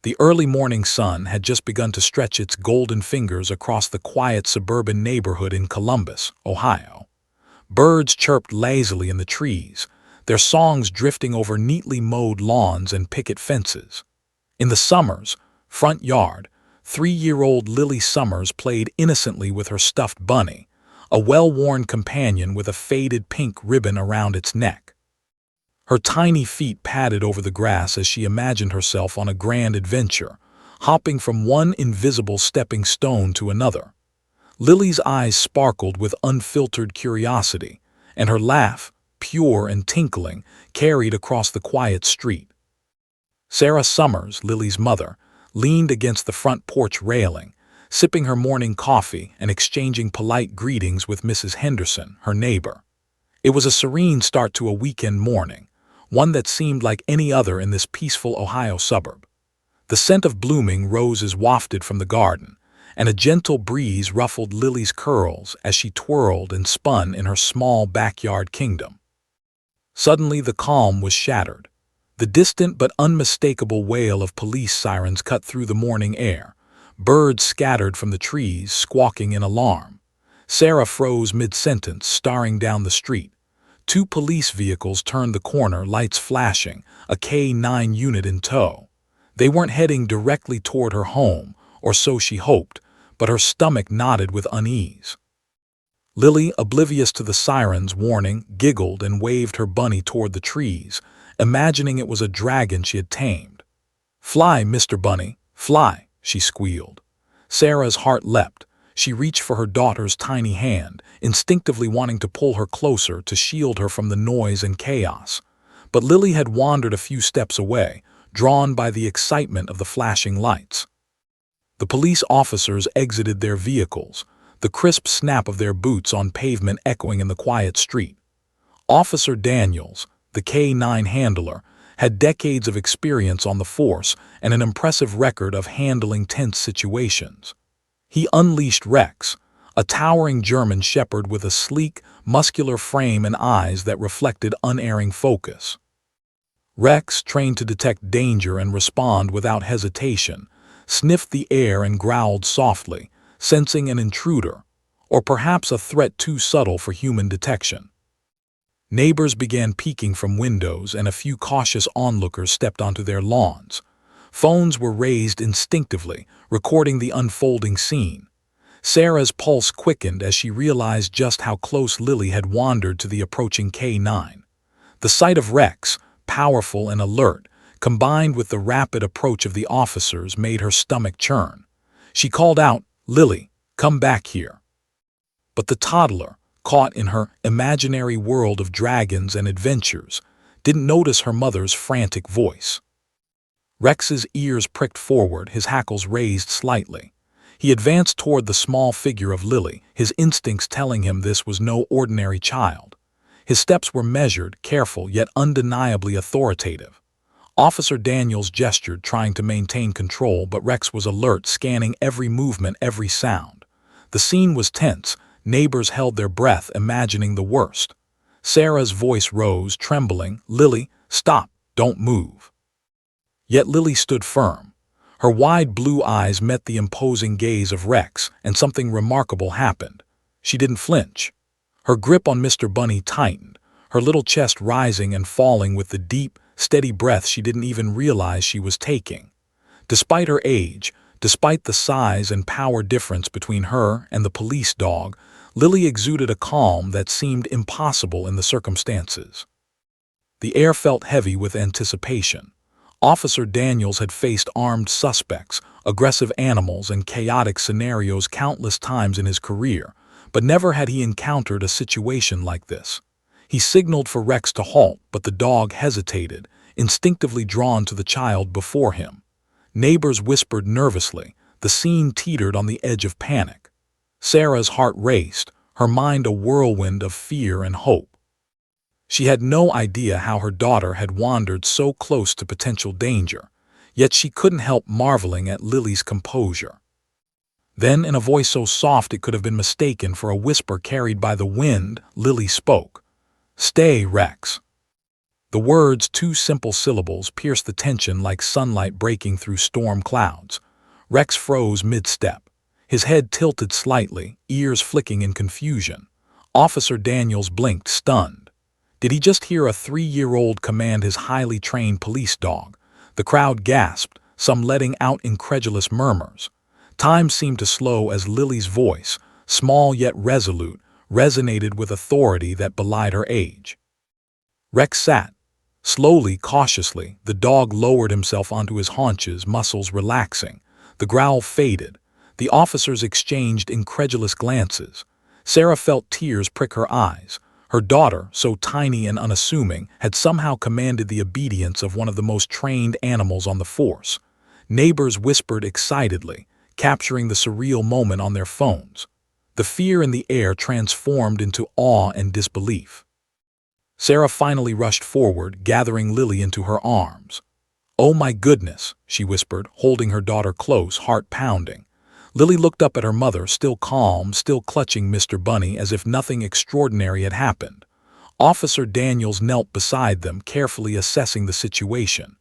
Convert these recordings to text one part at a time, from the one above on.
The early morning sun had just begun to stretch its golden fingers across the quiet suburban neighborhood in Columbus, Ohio. Birds chirped lazily in the trees, their songs drifting over neatly mowed lawns and picket fences. In the Summers' front yard, 3-year-old Lily Summers played innocently with her stuffed bunny, a well-worn companion with a faded pink ribbon around its neck. Her tiny feet padded over the grass as she imagined herself on a grand adventure, hopping from one invisible stepping stone to another. Lily's eyes sparkled with unfiltered curiosity, and her laugh, pure and tinkling, carried across the quiet street. Sarah Summers, Lily's mother, leaned against the front porch railing, sipping her morning coffee and exchanging polite greetings with Mrs. Henderson, her neighbor. It was a serene start to a weekend morning, one that seemed like any other in this peaceful Ohio suburb. The scent of blooming roses wafted from the garden, and a gentle breeze ruffled Lily's curls as she twirled and spun in her small backyard kingdom. Suddenly the calm was shattered. The distant but unmistakable wail of police sirens cut through the morning air, birds scattered from the trees squawking in alarm. Sarah froze mid-sentence, staring down the street. 2 police vehicles turned the corner, lights flashing, a K-9 unit in tow. They weren't heading directly toward her home, or so she hoped, but her stomach knotted with unease. Lily, oblivious to the siren's warning, giggled and waved her bunny toward the trees, imagining it was a dragon she had tamed. "Fly, Mr. Bunny, fly," she squealed. Sarah's heart leapt. She reached for her daughter's tiny hand, instinctively wanting to pull her closer to shield her from the noise and chaos. But Lily had wandered a few steps away, drawn by the excitement of the flashing lights. The police officers exited their vehicles, the crisp snap of their boots on pavement echoing in the quiet street. Officer Daniels, the K-9 handler, had decades of experience on the force and an impressive record of handling tense situations. He unleashed Rex, a towering German shepherd with a sleek, muscular frame and eyes that reflected unerring focus. Rex, trained to detect danger and respond without hesitation, sniffed the air and growled softly, sensing an intruder, or perhaps a threat too subtle for human detection. Neighbors began peeking from windows, and a few cautious onlookers stepped onto their lawns. Phones were raised instinctively, recording the unfolding scene. Sarah's pulse quickened as she realized just how close Lily had wandered to the approaching K-9. The sight of Rex, powerful and alert, combined with the rapid approach of the officers, made her stomach churn. She called out, "Lily, come back here." But the toddler, caught in her imaginary world of dragons and adventures, didn't notice her mother's frantic voice. Rex's ears pricked forward, his hackles raised slightly. He advanced toward the small figure of Lily, his instincts telling him this was no ordinary child. His steps were measured, careful, yet undeniably authoritative. Officer Daniels gestured, trying to maintain control, but Rex was alert, scanning every movement, every sound. The scene was tense. Neighbors held their breath, imagining the worst. Sarah's voice rose, trembling, "Lily, stop, don't move." Yet Lily stood firm. Her wide blue eyes met the imposing gaze of Rex, and something remarkable happened. She didn't flinch. Her grip on Mr. Bunny tightened, her little chest rising and falling with the deep, steady breath she didn't even realize she was taking. Despite her age, despite the size and power difference between her and the police dog, Lily exuded a calm that seemed impossible in the circumstances. The air felt heavy with anticipation. Officer Daniels had faced armed suspects, aggressive animals, and chaotic scenarios countless times in his career, but never had he encountered a situation like this. He signaled for Rex to halt, but the dog hesitated, instinctively drawn to the child before him. Neighbors whispered nervously. The scene teetered on the edge of panic. Sarah's heart raced, her mind a whirlwind of fear and hope. She had no idea how her daughter had wandered so close to potential danger, yet she couldn't help marveling at Lily's composure. Then, in a voice so soft it could have been mistaken for a whisper carried by the wind, Lily spoke. "Stay, Rex." The words, two simple syllables, pierced the tension like sunlight breaking through storm clouds. Rex froze mid-step, his head tilted slightly, ears flicking in confusion. Officer Daniels blinked, stunned. Did he just hear a 3-year-old command his highly trained police dog? The crowd gasped, some letting out incredulous murmurs. Time seemed to slow as Lily's voice, small yet resolute, resonated with authority that belied her age. Rex sat. Slowly, cautiously, the dog lowered himself onto his haunches, muscles relaxing. The growl faded. The officers exchanged incredulous glances. Sarah felt tears prick her eyes. Her daughter, so tiny and unassuming, had somehow commanded the obedience of one of the most trained animals on the force. Neighbors whispered excitedly, capturing the surreal moment on their phones. The fear in the air transformed into awe and disbelief. Sarah finally rushed forward, gathering Lily into her arms. "Oh my goodness," she whispered, holding her daughter close, heart pounding. Lily looked up at her mother, still calm, still clutching Mr. Bunny as if nothing extraordinary had happened. Officer Daniels knelt beside them, carefully assessing the situation.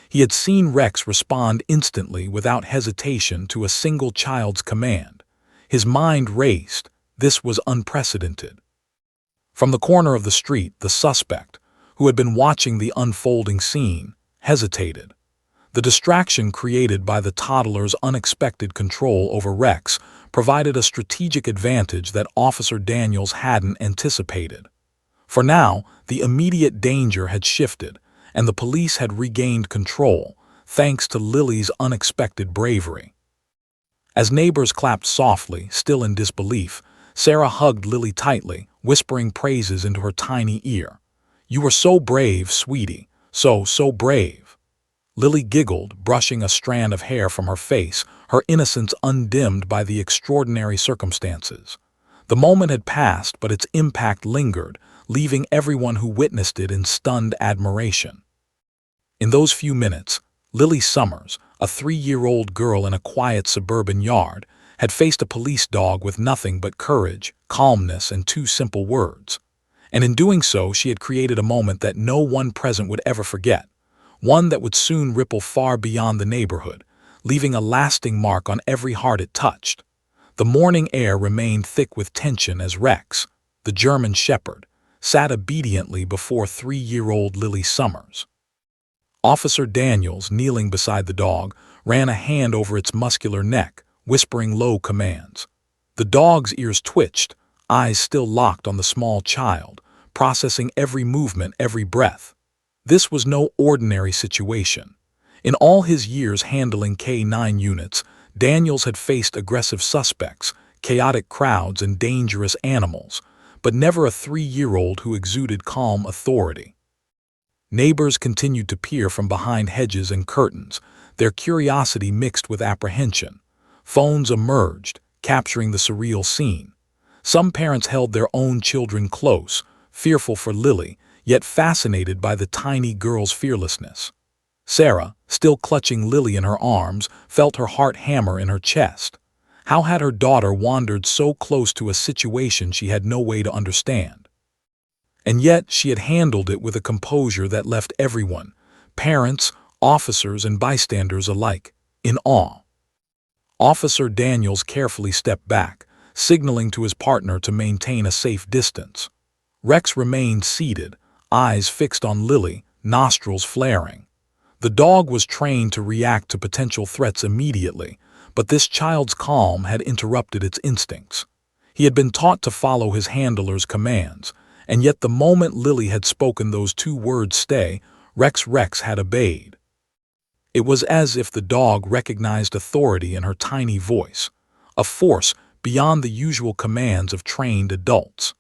He had seen Rex respond instantly, without hesitation, to a single child's command. His mind raced. This was unprecedented. From the corner of the street, the suspect, who had been watching the unfolding scene, hesitated. The distraction created by the toddler's unexpected control over Rex provided a strategic advantage that Officer Daniels hadn't anticipated. For now, the immediate danger had shifted, and the police had regained control, thanks to Lily's unexpected bravery. As neighbors clapped softly, still in disbelief, Sarah hugged Lily tightly, whispering praises into her tiny ear. "You were so brave, sweetie. So brave." Lily giggled, brushing a strand of hair from her face, her innocence undimmed by the extraordinary circumstances. The moment had passed, but its impact lingered, leaving everyone who witnessed it in stunned admiration. In those few minutes, Lily Summers, a 3-year-old girl in a quiet suburban yard, had faced a police dog with nothing but courage, calmness, and 2 simple words. And in doing so, she had created a moment that no one present would ever forget, one that would soon ripple far beyond the neighborhood, leaving a lasting mark on every heart it touched. The morning air remained thick with tension as Rex, the German Shepherd, sat obediently before 3-year-old Lily Summers. Officer Daniels, kneeling beside the dog, ran a hand over its muscular neck, whispering low commands. The dog's ears twitched, eyes still locked on the small child, processing every movement, every breath. This was no ordinary situation. In all his years handling K-9 units, Daniels had faced aggressive suspects, chaotic crowds, and dangerous animals, but never a 3-year-old who exuded calm authority. Neighbors continued to peer from behind hedges and curtains, their curiosity mixed with apprehension. Phones emerged, capturing the surreal scene. Some parents held their own children close, fearful for Lily, yet fascinated by the tiny girl's fearlessness. Sarah, still clutching Lily in her arms, felt her heart hammer in her chest. How had her daughter wandered so close to a situation she had no way to understand? And yet she had handled it with a composure that left everyone, parents, officers, and bystanders alike, in awe. Officer Daniels carefully stepped back, signaling to his partner to maintain a safe distance. Rex remained seated, eyes fixed on Lily, nostrils flaring. The dog was trained to react to potential threats immediately, but this child's calm had interrupted its instincts. He had been taught to follow his handler's commands, and yet the moment Lily had spoken those 2 words, "Stay," Rex had obeyed. It was as if the dog recognized authority in her tiny voice, a force beyond the usual commands of trained adults.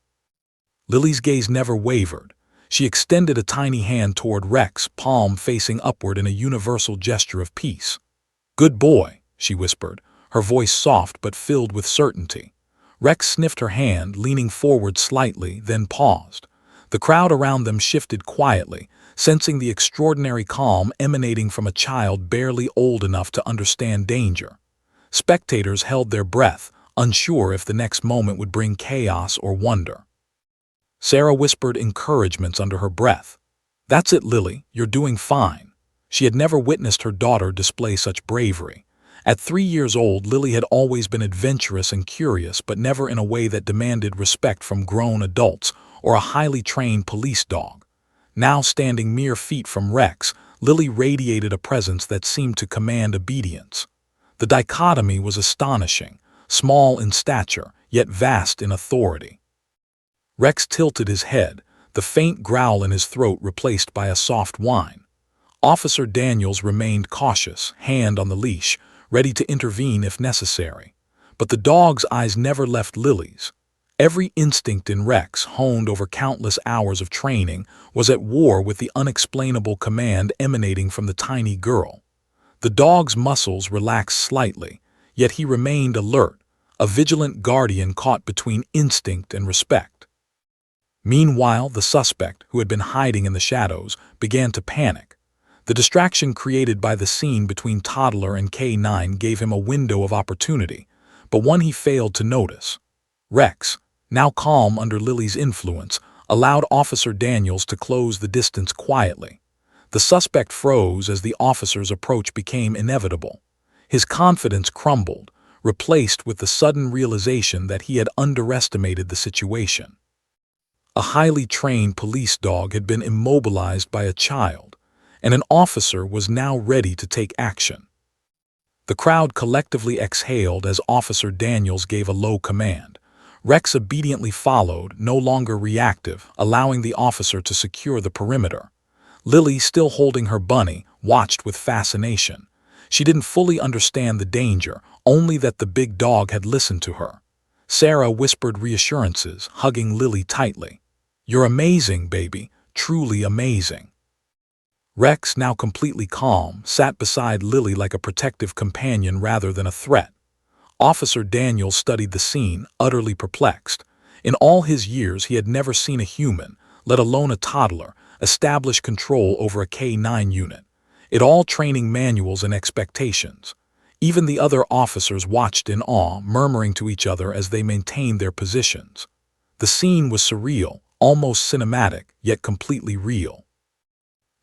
Lily's gaze never wavered. She extended a tiny hand toward Rex, palm facing upward in a universal gesture of peace. "Good boy," she whispered, her voice soft but filled with certainty. Rex sniffed her hand, leaning forward slightly, then paused. The crowd around them shifted quietly, sensing the extraordinary calm emanating from a child barely old enough to understand danger. Spectators held their breath, unsure if the next moment would bring chaos or wonder. Sarah whispered encouragements under her breath. "That's it, Lily, you're doing fine." She had never witnessed her daughter display such bravery. At 3 years old, Lily had always been adventurous and curious, but never in a way that demanded respect from grown adults or a highly trained police dog. Now standing mere feet from Rex, Lily radiated a presence that seemed to command obedience. The dichotomy was astonishing, small in stature, yet vast in authority. Rex tilted his head, the faint growl in his throat replaced by a soft whine. Officer Daniels remained cautious, hand on the leash, ready to intervene if necessary. But the dog's eyes never left Lily's. Every instinct in Rex, honed over countless hours of training, was at war with the unexplainable command emanating from the tiny girl. The dog's muscles relaxed slightly, yet he remained alert, a vigilant guardian caught between instinct and respect. Meanwhile, the suspect, who had been hiding in the shadows, began to panic. The distraction created by the scene between Toddler and K9 gave him a window of opportunity, but one he failed to notice. Rex, now calm under Lily's influence, allowed Officer Daniels to close the distance quietly. The suspect froze as the officer's approach became inevitable. His confidence crumbled, replaced with the sudden realization that he had underestimated the situation. A highly trained police dog had been immobilized by a child, and an officer was now ready to take action. The crowd collectively exhaled as Officer Daniels gave a low command. Rex obediently followed, no longer reactive, allowing the officer to secure the perimeter. Lily, still holding her bunny, watched with fascination. She didn't fully understand the danger, only that the big dog had listened to her. Sarah whispered reassurances, hugging Lily tightly. "You're amazing, baby, truly amazing." Rex, now completely calm, sat beside Lily like a protective companion rather than a threat. Officer Daniels studied the scene, utterly perplexed. In all his years, he had never seen a human, let alone a toddler, establish control over a K9 unit. It all training manuals and expectations. Even the other officers watched in awe, murmuring to each other as they maintained their positions. The scene was surreal, almost cinematic, yet completely real.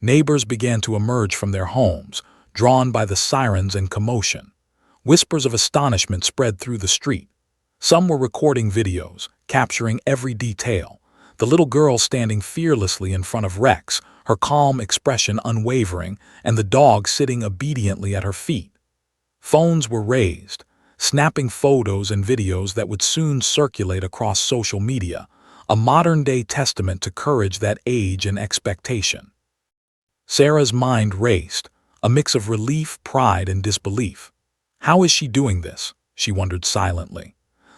Neighbors began to emerge from their homes, drawn by the sirens and commotion. Whispers of astonishment spread through the street. Some were recording videos, capturing every detail. The little girl standing fearlessly in front of Rex, her calm expression unwavering, and the dog sitting obediently at her feet. Phones were raised, snapping photos and videos that would soon circulate across social media, a modern-day testament to courage that age and expectation. Sarah's mind raced, a mix of relief, pride, and disbelief. How is she doing this? She wondered silently.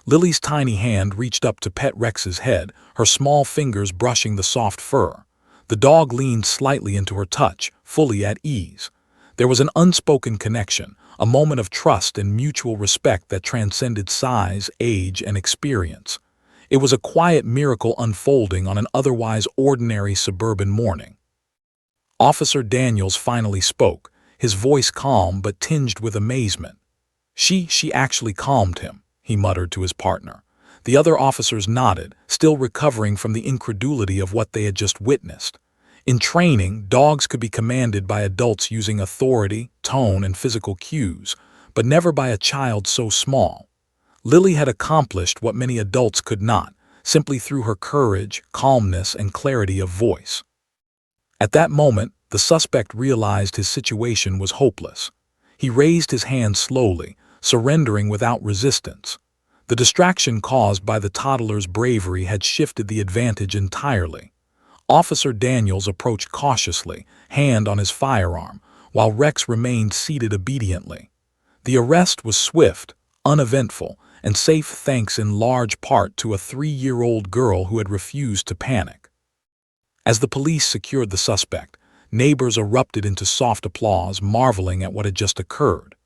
Lily's tiny hand reached up to pet Rex's head, her small fingers brushing the soft fur. The dog leaned slightly into her touch, fully at ease. There was an unspoken connection, a moment of trust and mutual respect that transcended size, age, and experience. It was a quiet miracle unfolding on an otherwise ordinary suburban morning. Officer Daniels finally spoke, his voice calm but tinged with amazement. She actually calmed him," he muttered to his partner. The other officers nodded, still recovering from the incredulity of what they had just witnessed. In training, dogs could be commanded by adults using authority, tone, and physical cues, but never by a child so small. Lily had accomplished what many adults could not, simply through her courage, calmness, and clarity of voice. At that moment, the suspect realized his situation was hopeless. He raised his hand slowly, surrendering without resistance. The distraction caused by the toddler's bravery had shifted the advantage entirely. Officer Daniels approached cautiously, hand on his firearm, while Rex remained seated obediently. The arrest was swift, uneventful, and safe thanks in large part to a 3-year-old girl who had refused to panic. As the police secured the suspect, neighbors erupted into soft applause, marveling at what had just occurred.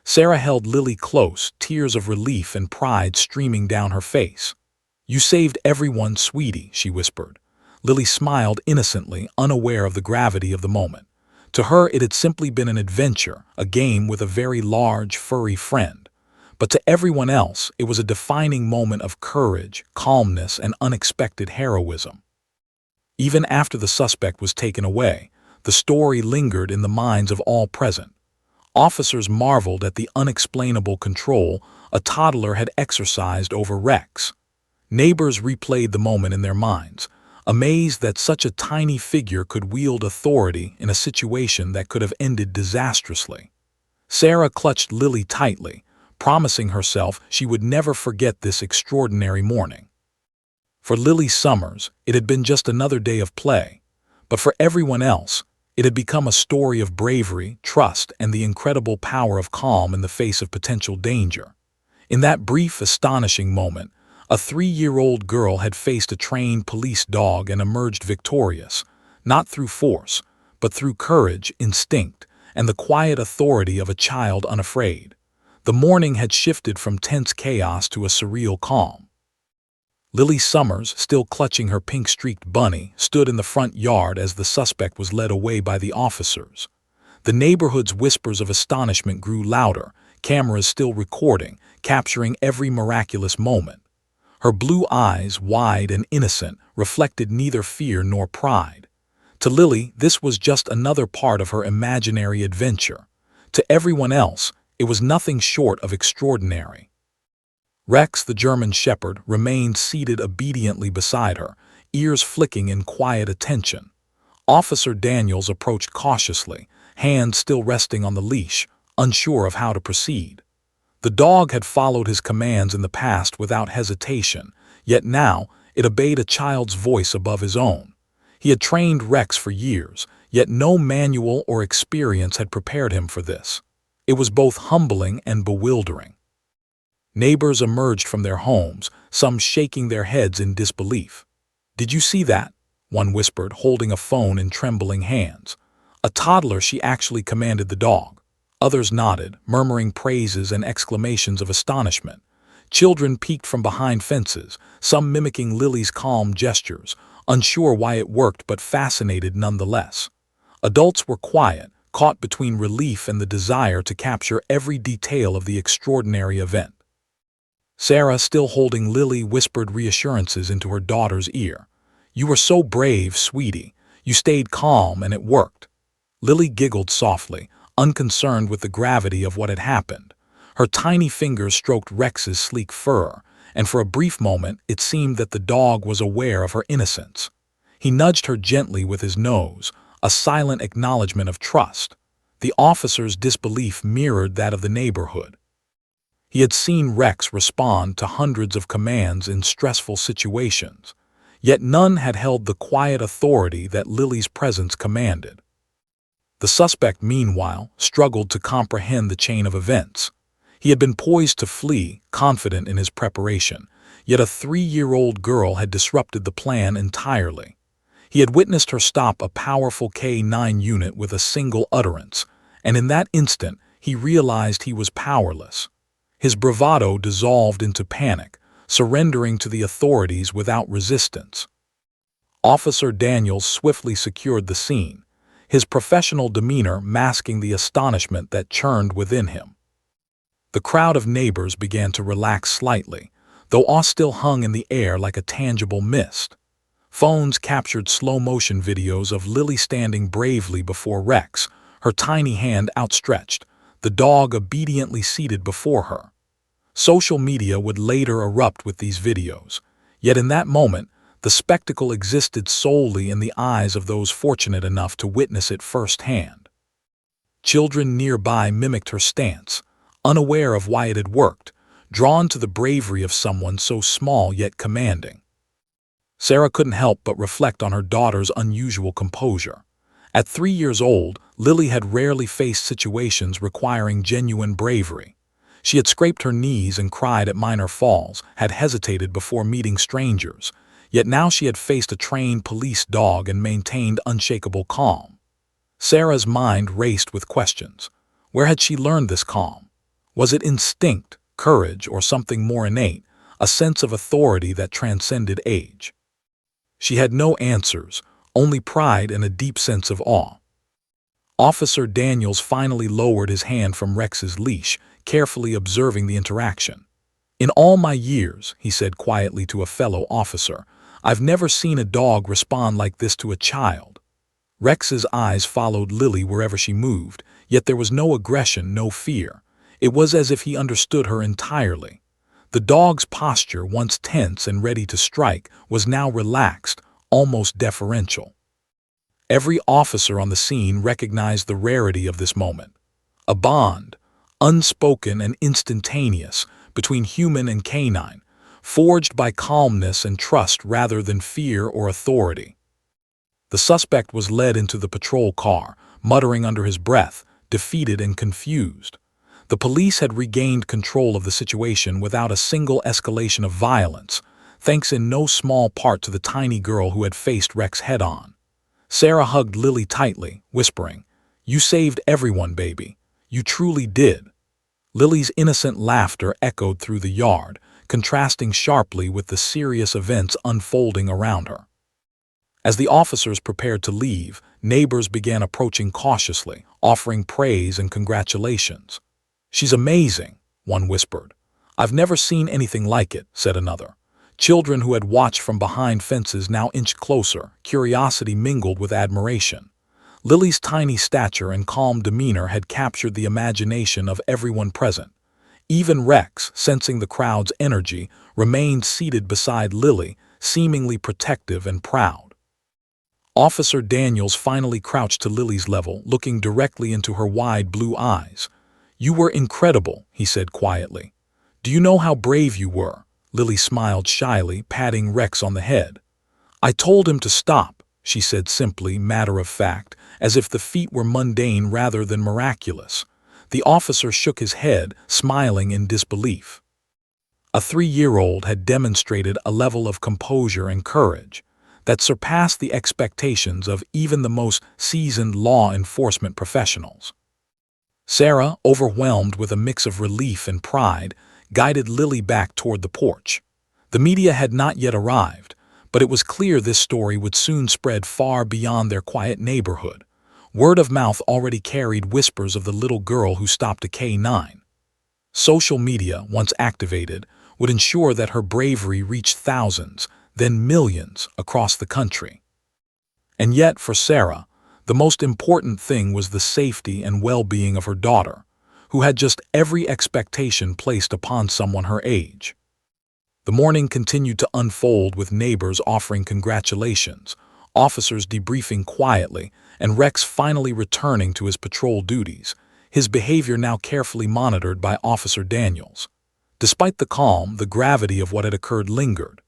Sarah held Lily close, tears of relief and pride streaming down her face. "You saved everyone, sweetie," she whispered. Lily smiled innocently, unaware of the gravity of the moment. To her, it had simply been an adventure, a game with a very large, furry friend. But to everyone else, it was a defining moment of courage, calmness, and unexpected heroism. Even after the suspect was taken away, the story lingered in the minds of all present. Officers marveled at the unexplainable control a toddler had exercised over Rex. Neighbors replayed the moment in their minds, amazed that such a tiny figure could wield authority in a situation that could have ended disastrously. Sarah clutched Lily tightly, promising herself she would never forget this extraordinary morning. For Lily Summers, it had been just another day of play, but for everyone else, it had become a story of bravery, trust, and the incredible power of calm in the face of potential danger. In that brief, astonishing moment, a 3-year-old girl had faced a trained police dog and emerged victorious, not through force, but through courage, instinct, and the quiet authority of a child unafraid. The morning had shifted from tense chaos to a surreal calm. Lily Summers, still clutching her pink-streaked bunny, stood in the front yard as the suspect was led away by the officers. The neighborhood's whispers of astonishment grew louder, cameras still recording, capturing every miraculous moment. Her blue eyes, wide and innocent, reflected neither fear nor pride. To Lily, this was just another part of her imaginary adventure. To everyone else, it was nothing short of extraordinary. Rex, the German Shepherd, remained seated obediently beside her, ears flicking in quiet attention. Officer Daniels approached cautiously, hands still resting on the leash, unsure of how to proceed. The dog had followed his commands in the past without hesitation, yet now it obeyed a child's voice above his own. He had trained Rex for years, yet no manual or experience had prepared him for this. It was both humbling and bewildering. Neighbors emerged from their homes, some shaking their heads in disbelief. "Did you see that?" one whispered, holding a phone in trembling hands. A toddler, she actually commanded the dog. Others nodded, murmuring praises and exclamations of astonishment. Children peeked from behind fences, some mimicking Lily's calm gestures, unsure why it worked but fascinated nonetheless. Adults were quiet, caught between relief and the desire to capture every detail of the extraordinary event. Sarah, still holding Lily, whispered reassurances into her daughter's ear. "You were so brave, sweetie. You stayed calm and it worked." Lily giggled softly, unconcerned with the gravity of what had happened. Her tiny fingers stroked Rex's sleek fur, and for a brief moment it seemed that the dog was aware of her innocence. He nudged her gently with his nose, a silent acknowledgement of trust. The officer's disbelief mirrored that of the neighborhood. He had seen Rex respond to hundreds of commands in stressful situations, yet none had held the quiet authority that Lily's presence commanded. The suspect, meanwhile, struggled to comprehend the chain of events. He had been poised to flee, confident in his preparation, yet a 3-year-old girl had disrupted the plan entirely. He had witnessed her stop a powerful K-9 unit with a single utterance, and in that instant he realized he was powerless. His bravado dissolved into panic, surrendering to the authorities without resistance. Officer Daniels swiftly secured the scene, his professional demeanor masking the astonishment that churned within him. The crowd of neighbors began to relax slightly, though awe still hung in the air like a tangible mist. Phones captured slow-motion videos of Lily standing bravely before Rex, her tiny hand outstretched, the dog obediently seated before her. Social media would later erupt with these videos, yet in that moment, the spectacle existed solely in the eyes of those fortunate enough to witness it firsthand. Children nearby mimicked her stance, unaware of why it had worked, drawn to the bravery of someone so small yet commanding. Sarah couldn't help but reflect on her daughter's unusual composure. At 3 years old, Lily had rarely faced situations requiring genuine bravery. She had scraped her knees and cried at minor falls, had hesitated before meeting strangers, yet now she had faced a trained police dog and maintained unshakable calm. Sarah's mind raced with questions. Where had she learned this calm? Was it instinct, courage, or something more innate, a sense of authority that transcended age? She had no answers, only pride and a deep sense of awe. Officer Daniels finally lowered his hand from Rex's leash, carefully observing the interaction. "In all my years," he said quietly to a fellow officer, I've never seen a dog respond like this to a child. Rex's eyes followed Lily wherever she moved, yet there was no aggression, no fear. It was as if he understood her entirely. The dog's posture, once tense and ready to strike, was now relaxed, almost deferential. Every officer on the scene recognized the rarity of this moment. A bond, unspoken and instantaneous, between human and canine, forged by calmness and trust rather than fear or authority. The suspect was led into the patrol car, muttering under his breath, defeated and confused. The police had regained control of the situation without a single escalation of violence, thanks in no small part to the tiny girl who had faced Rex head-on. Sarah hugged Lily tightly, whispering, "You saved everyone, baby. You truly did." Lily's innocent laughter echoed through the yard, contrasting sharply with the serious events unfolding around her. As the officers prepared to leave, neighbors began approaching cautiously, offering praise and congratulations. "She's amazing," one whispered. "I've never seen anything like it," said another. Children who had watched from behind fences now inched closer, curiosity mingled with admiration. Lily's tiny stature and calm demeanor had captured the imagination of everyone present. Even Rex, sensing the crowd's energy, remained seated beside Lily, seemingly protective and proud. Officer Daniels finally crouched to Lily's level, looking directly into her wide blue eyes. "You were incredible," he said quietly. "Do you know how brave you were?" Lily smiled shyly, patting Rex on the head. "I told him to stop," she said simply, matter of fact, as if the feat were mundane rather than miraculous. The officer shook his head, smiling in disbelief. A 3-year-old had demonstrated a level of composure and courage that surpassed the expectations of even the most seasoned law enforcement professionals. Sarah, overwhelmed with a mix of relief and pride, guided Lily back toward the porch. The media had not yet arrived, but it was clear this story would soon spread far beyond their quiet neighborhood. Word of mouth already carried whispers of the little girl who stopped a K9. Social media, once activated, would ensure that her bravery reached thousands, then millions, across the country. And yet, for Sarah, the most important thing was the safety and well-being of her daughter, who had just every expectation placed upon someone her age. The morning continued to unfold with neighbors offering congratulations, officers debriefing quietly, and Rex finally returning to his patrol duties, his behavior now carefully monitored by Officer Daniels. Despite the calm, the gravity of what had occurred lingered.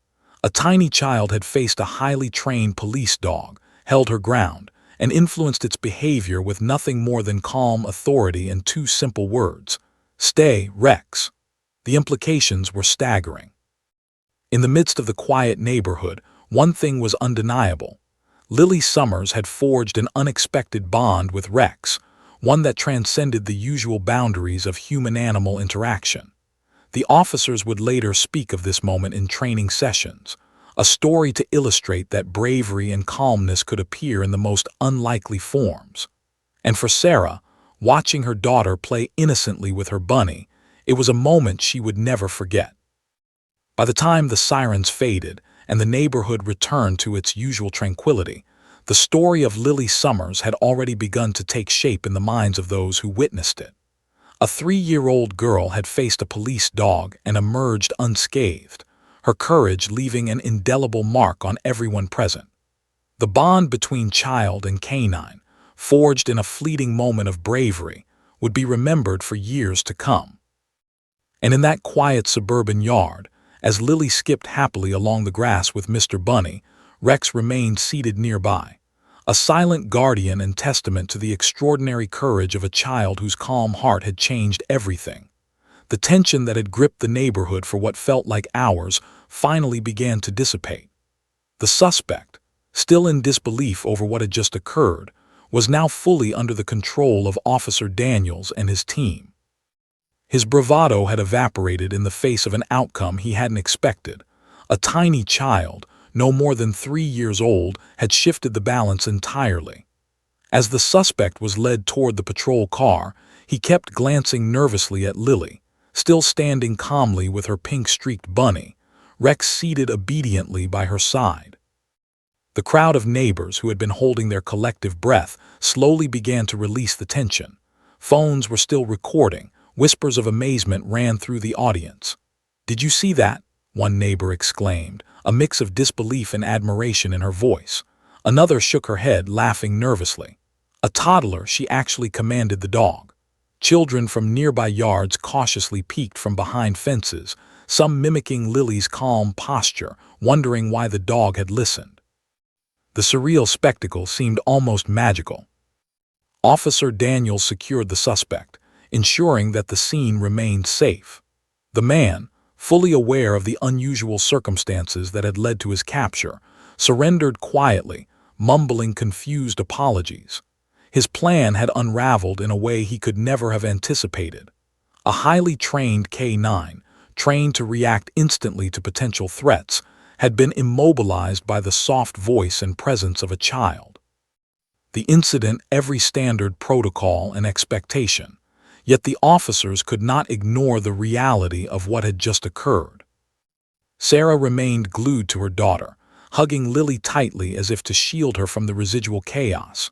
A tiny child had faced a highly trained police dog, held her ground, and influenced its behavior with nothing more than calm authority and 2 simple words: "Stay, Rex." The implications were staggering. In the midst of the quiet neighborhood, one thing was undeniable. Lily Summers had forged an unexpected bond with Rex, one that transcended the usual boundaries of human-animal interaction. The officers would later speak of this moment in training sessions, a story to illustrate that bravery and calmness could appear in the most unlikely forms. And for Sarah, watching her daughter play innocently with her bunny, it was a moment she would never forget. By the time the sirens faded and the neighborhood returned to its usual tranquility, the story of Lily Summers had already begun to take shape in the minds of those who witnessed it. A 3-year-old girl had faced a police dog and emerged unscathed, her courage leaving an indelible mark on everyone present. The bond between child and canine, forged in a fleeting moment of bravery, would be remembered for years to come. And in that quiet suburban yard, as Lily skipped happily along the grass with Mr. Bunny, Rex remained seated nearby, a silent guardian and testament to the extraordinary courage of a child whose calm heart had changed everything. The tension that had gripped the neighborhood for what felt like hours finally began to dissipate. The suspect, still in disbelief over what had just occurred, was now fully under the control of Officer Daniels and his team. His bravado had evaporated in the face of an outcome he hadn't expected. A tiny child, no more than 3 years old, had shifted the balance entirely. As the suspect was led toward the patrol car, he kept glancing nervously at Lily, still standing calmly with her pink-streaked bunny, Rex seated obediently by her side. The crowd of neighbors who had been holding their collective breath slowly began to release the tension. Phones were still recording. Whispers of amazement ran through the audience. "Did you see that?" one neighbor exclaimed, a mix of disbelief and admiration in her voice. Another shook her head, laughing nervously. A toddler, she actually commanded the dog. Children from nearby yards cautiously peeked from behind fences, some mimicking Lily's calm posture, wondering why the dog had listened. The surreal spectacle seemed almost magical. Officer Daniels secured the suspect, ensuring that the scene remained safe. The man, fully aware of the unusual circumstances that had led to his capture, surrendered quietly, mumbling confused apologies. His plan had unraveled in a way he could never have anticipated. A highly trained K-9, trained to react instantly to potential threats, had been immobilized by the soft voice and presence of a child. The incident every standard protocol and expectation, yet the officers could not ignore the reality of what had just occurred. Sarah remained glued to her daughter, hugging Lily tightly as if to shield her from the residual chaos.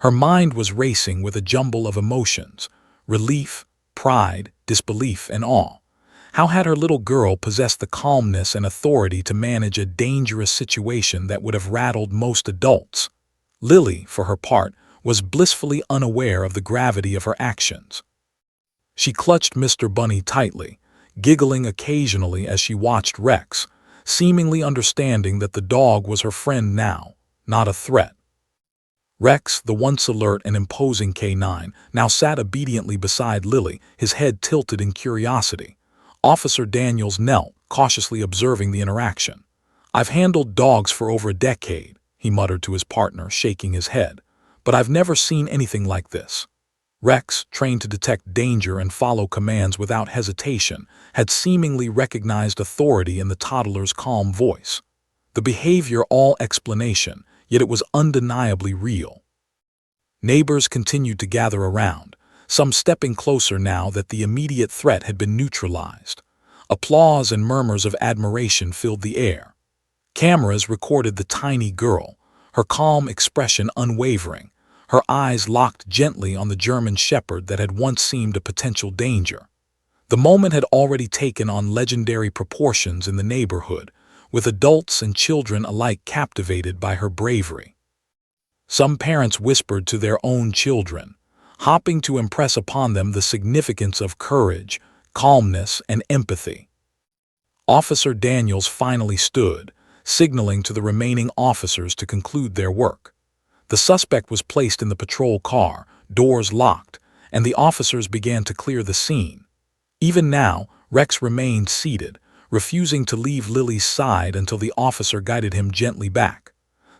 Her mind was racing with a jumble of emotions: relief, pride, disbelief, and awe. How had her little girl possessed the calmness and authority to manage a dangerous situation that would have rattled most adults? Lily, for her part, was blissfully unaware of the gravity of her actions. She clutched Mr. Bunny tightly, giggling occasionally as she watched Rex, seemingly understanding that the dog was her friend now, not a threat. Rex, the once alert and imposing K-9, now sat obediently beside Lily, his head tilted in curiosity. Officer Daniels knelt, cautiously observing the interaction. "I've handled dogs for over a decade," he muttered to his partner, shaking his head, "but I've never seen anything like this." Rex, trained to detect danger and follow commands without hesitation, had seemingly recognized authority in the toddler's calm voice. The behavior all explanation, yet it was undeniably real. Neighbors continued to gather around, some stepping closer now that the immediate threat had been neutralized. Applause and murmurs of admiration filled the air. Cameras recorded the tiny girl, her calm expression unwavering, her eyes locked gently on the German shepherd that had once seemed a potential danger. The moment had already taken on legendary proportions in the neighborhood, with adults and children alike captivated by her bravery. Some parents whispered to their own children, hoping to impress upon them the significance of courage, calmness, and empathy. Officer Daniels finally stood, signaling to the remaining officers to conclude their work. The suspect was placed in the patrol car, doors locked, and the officers began to clear the scene. Even now, Rex remained seated, refusing to leave Lily's side until the officer guided him gently back.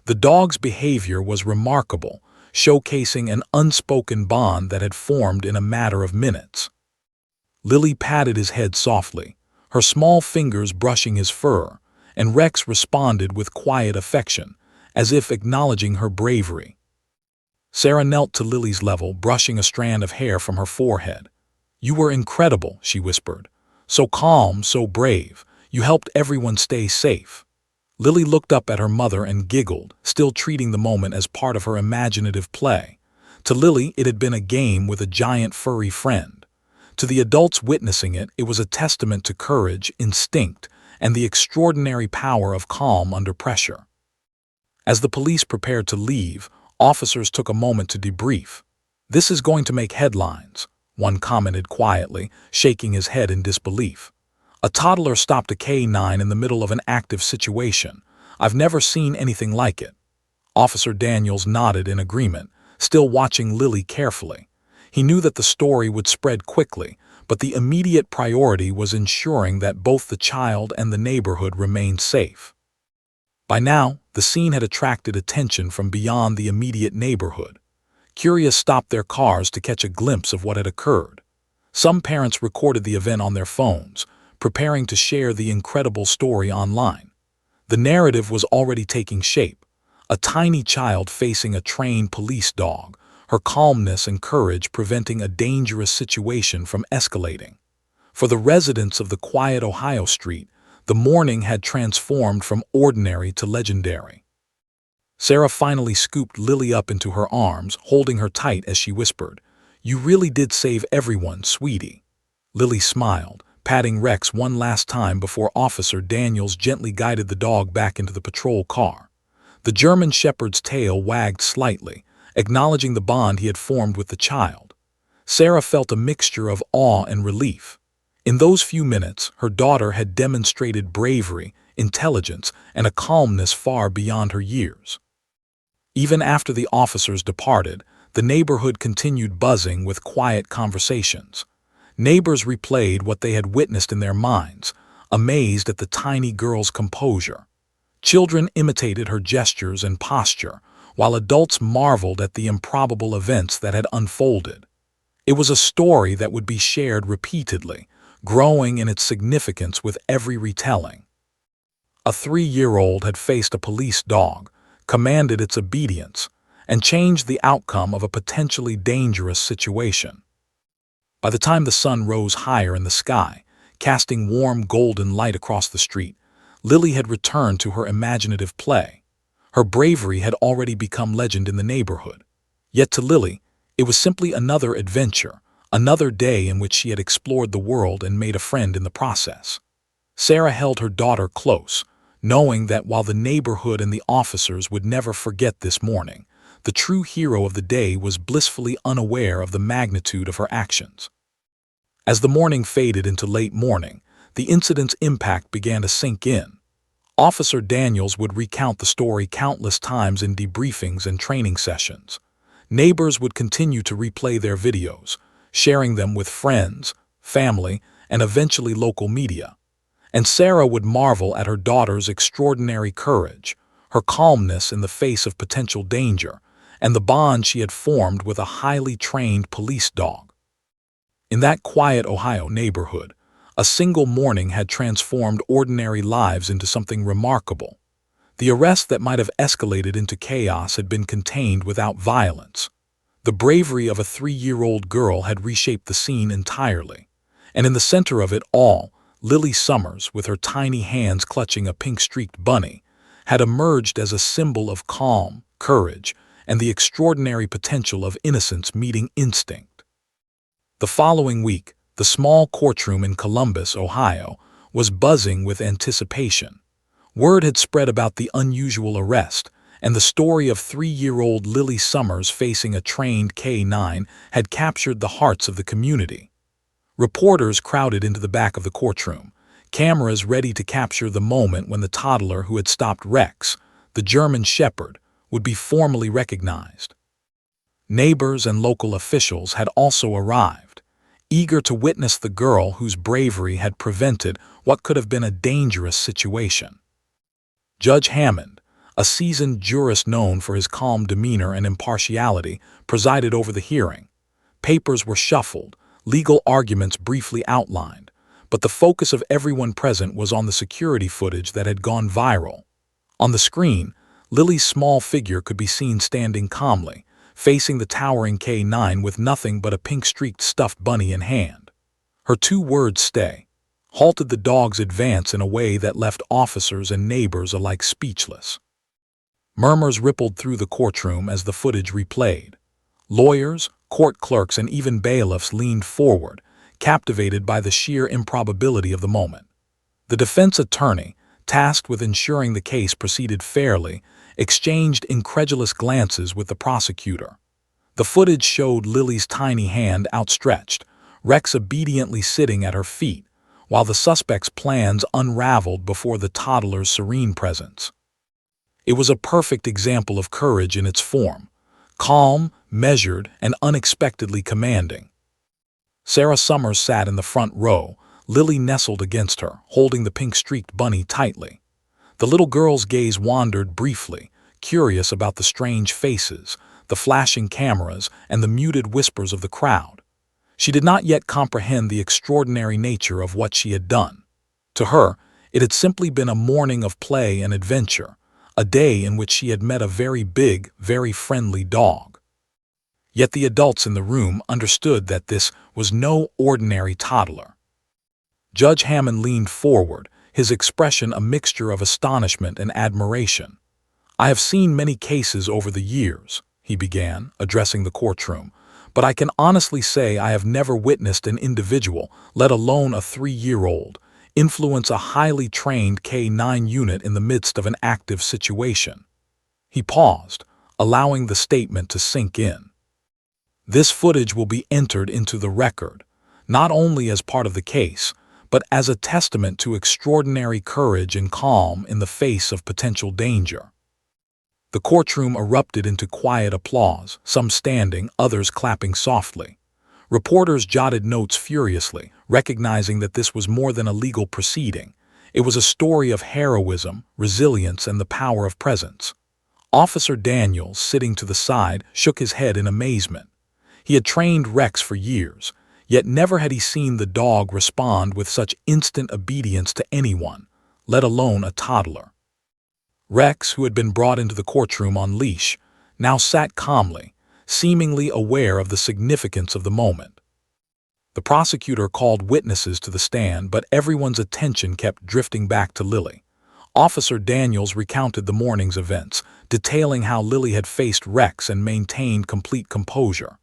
The dog's behavior was remarkable, showcasing an unspoken bond that had formed in a matter of minutes. Lily patted his head softly, her small fingers brushing his fur, and Rex responded with quiet affection, as if acknowledging her bravery. Sarah knelt to Lily's level, brushing a strand of hair from her forehead. "You were incredible," she whispered. "So calm, so brave. You helped everyone stay safe." Lily looked up at her mother and giggled, still treating the moment as part of her imaginative play. To Lily, it had been a game with a giant furry friend. To the adults witnessing it, it was a testament to courage, instinct, and the extraordinary power of calm under pressure. As the police prepared to leave, officers took a moment to debrief. "This is going to make headlines," one commented quietly, shaking his head in disbelief. "A toddler stopped a K-9 in the middle of an active situation. I've never seen anything like it." Officer Daniels nodded in agreement, still watching Lily carefully. He knew that the story would spread quickly, but the immediate priority was ensuring that both the child and the neighborhood remained safe. By now, the scene had attracted attention from beyond the immediate neighborhood. Curious stopped their cars to catch a glimpse of what had occurred. Some parents recorded the event on their phones, preparing to share the incredible story online. The narrative was already taking shape. A tiny child facing a trained police dog, her calmness and courage preventing a dangerous situation from escalating. For the residents of the quiet Ohio street, The morning had transformed from ordinary to legendary. Sarah finally scooped Lily up into her arms, holding her tight as she whispered, "You really did save everyone, sweetie." Lily smiled, patting Rex one last time before Officer Daniels gently guided the dog back into the patrol car. The German shepherd's tail wagged slightly, acknowledging the bond he had formed with the child. Sarah felt a mixture of awe and relief. In those few minutes, her daughter had demonstrated bravery, intelligence, and a calmness far beyond her years. Even after the officers departed, the neighborhood continued buzzing with quiet conversations. Neighbors replayed what they had witnessed in their minds, amazed at the tiny girl's composure. Children imitated her gestures and posture, while adults marveled at the improbable events that had unfolded. It was a story that would be shared repeatedly, growing in its significance with every retelling. A 3-year-old had faced a police dog, commanded its obedience, and changed the outcome of a potentially dangerous situation. By the time the sun rose higher in the sky, casting warm golden light across the street, Lily had returned to her imaginative play. Her bravery had already become legend in the neighborhood. Yet to Lily, it was simply another adventure, another day in which she had explored the world and made a friend in the process. Sarah held her daughter close, knowing that while the neighborhood and the officers would never forget this morning, the true hero of the day was blissfully unaware of the magnitude of her actions. As the morning faded into late morning, the incident's impact began to sink in. Officer Daniels would recount the story countless times in debriefings and training sessions. Neighbors would continue to replay their videos, sharing them with friends, family, and eventually local media. And Sarah would marvel at her daughter's extraordinary courage, her calmness in the face of potential danger, and the bond she had formed with a highly trained police dog. In that quiet Ohio neighborhood, a single morning had transformed ordinary lives into something remarkable. The arrest that might have escalated into chaos had been contained without violence. The bravery of a 3-year-old girl had reshaped the scene entirely. And in the center of it all, Lily Summers, with her tiny hands clutching a pink-streaked bunny, had emerged as a symbol of calm, courage, and the extraordinary potential of innocence meeting instinct. The following week, the small courtroom in Columbus, Ohio, was buzzing with anticipation. Word had spread about the unusual arrest, and the story of 3-year-old Lily Summers facing a trained K-9 had captured the hearts of the community. Reporters crowded into the back of the courtroom, cameras ready to capture the moment when the toddler who had stopped Rex, the German shepherd, would be formally recognized. Neighbors and local officials had also arrived, eager to witness the girl whose bravery had prevented what could have been a dangerous situation. Judge Hammond, a seasoned jurist known for his calm demeanor and impartiality, presided over the hearing. Papers were shuffled, legal arguments briefly outlined, but the focus of everyone present was on the security footage that had gone viral. On the screen, Lily's small figure could be seen standing calmly, facing the towering K-9 with nothing but a pink-streaked stuffed bunny in hand. Her 2 words, "stay," halted the dog's advance in a way that left officers and neighbors alike speechless. Murmurs rippled through the courtroom as the footage replayed. Lawyers, court clerks, and even bailiffs leaned forward, captivated by the sheer improbability of the moment. The defense attorney, tasked with ensuring the case proceeded fairly, exchanged incredulous glances with the prosecutor. The footage showed Lily's tiny hand outstretched, Rex obediently sitting at her feet, while the suspect's plans unraveled before the toddler's serene presence. It was a perfect example of courage in its form, calm, measured, and unexpectedly commanding. Sarah Summers sat in the front row, Lily nestled against her, holding the pink-streaked bunny tightly. The little girl's gaze wandered briefly, curious about the strange faces, the flashing cameras, and the muted whispers of the crowd. She did not yet comprehend the extraordinary nature of what she had done. To her, it had simply been a morning of play and adventure, a day in which she had met a very big, very friendly dog. Yet the adults in the room understood that this was no ordinary toddler. Judge Hammond leaned forward, his expression a mixture of astonishment and admiration. "I have seen many cases over the years," he began, addressing the courtroom, "but I can honestly say I have never witnessed an individual, let alone a 3-year-old, influence a highly trained K-9 unit in the midst of an active situation." He paused, allowing the statement to sink in. "This footage will be entered into the record, not only as part of the case, but as a testament to extraordinary courage and calm in the face of potential danger." The courtroom erupted into quiet applause, some standing, others clapping softly. Reporters jotted notes furiously, recognizing that this was more than a legal proceeding. It was a story of heroism, resilience, and the power of presence. Officer Daniels, sitting to the side, shook his head in amazement. He had trained Rex for years, yet never had he seen the dog respond with such instant obedience to anyone, let alone a toddler. Rex, who had been brought into the courtroom on leash, now sat calmly, seemingly aware of the significance of the moment. The prosecutor called witnesses to the stand, but everyone's attention kept drifting back to Lily. Officer Daniels recounted the morning's events, detailing how Lily had faced Rex and maintained complete composure.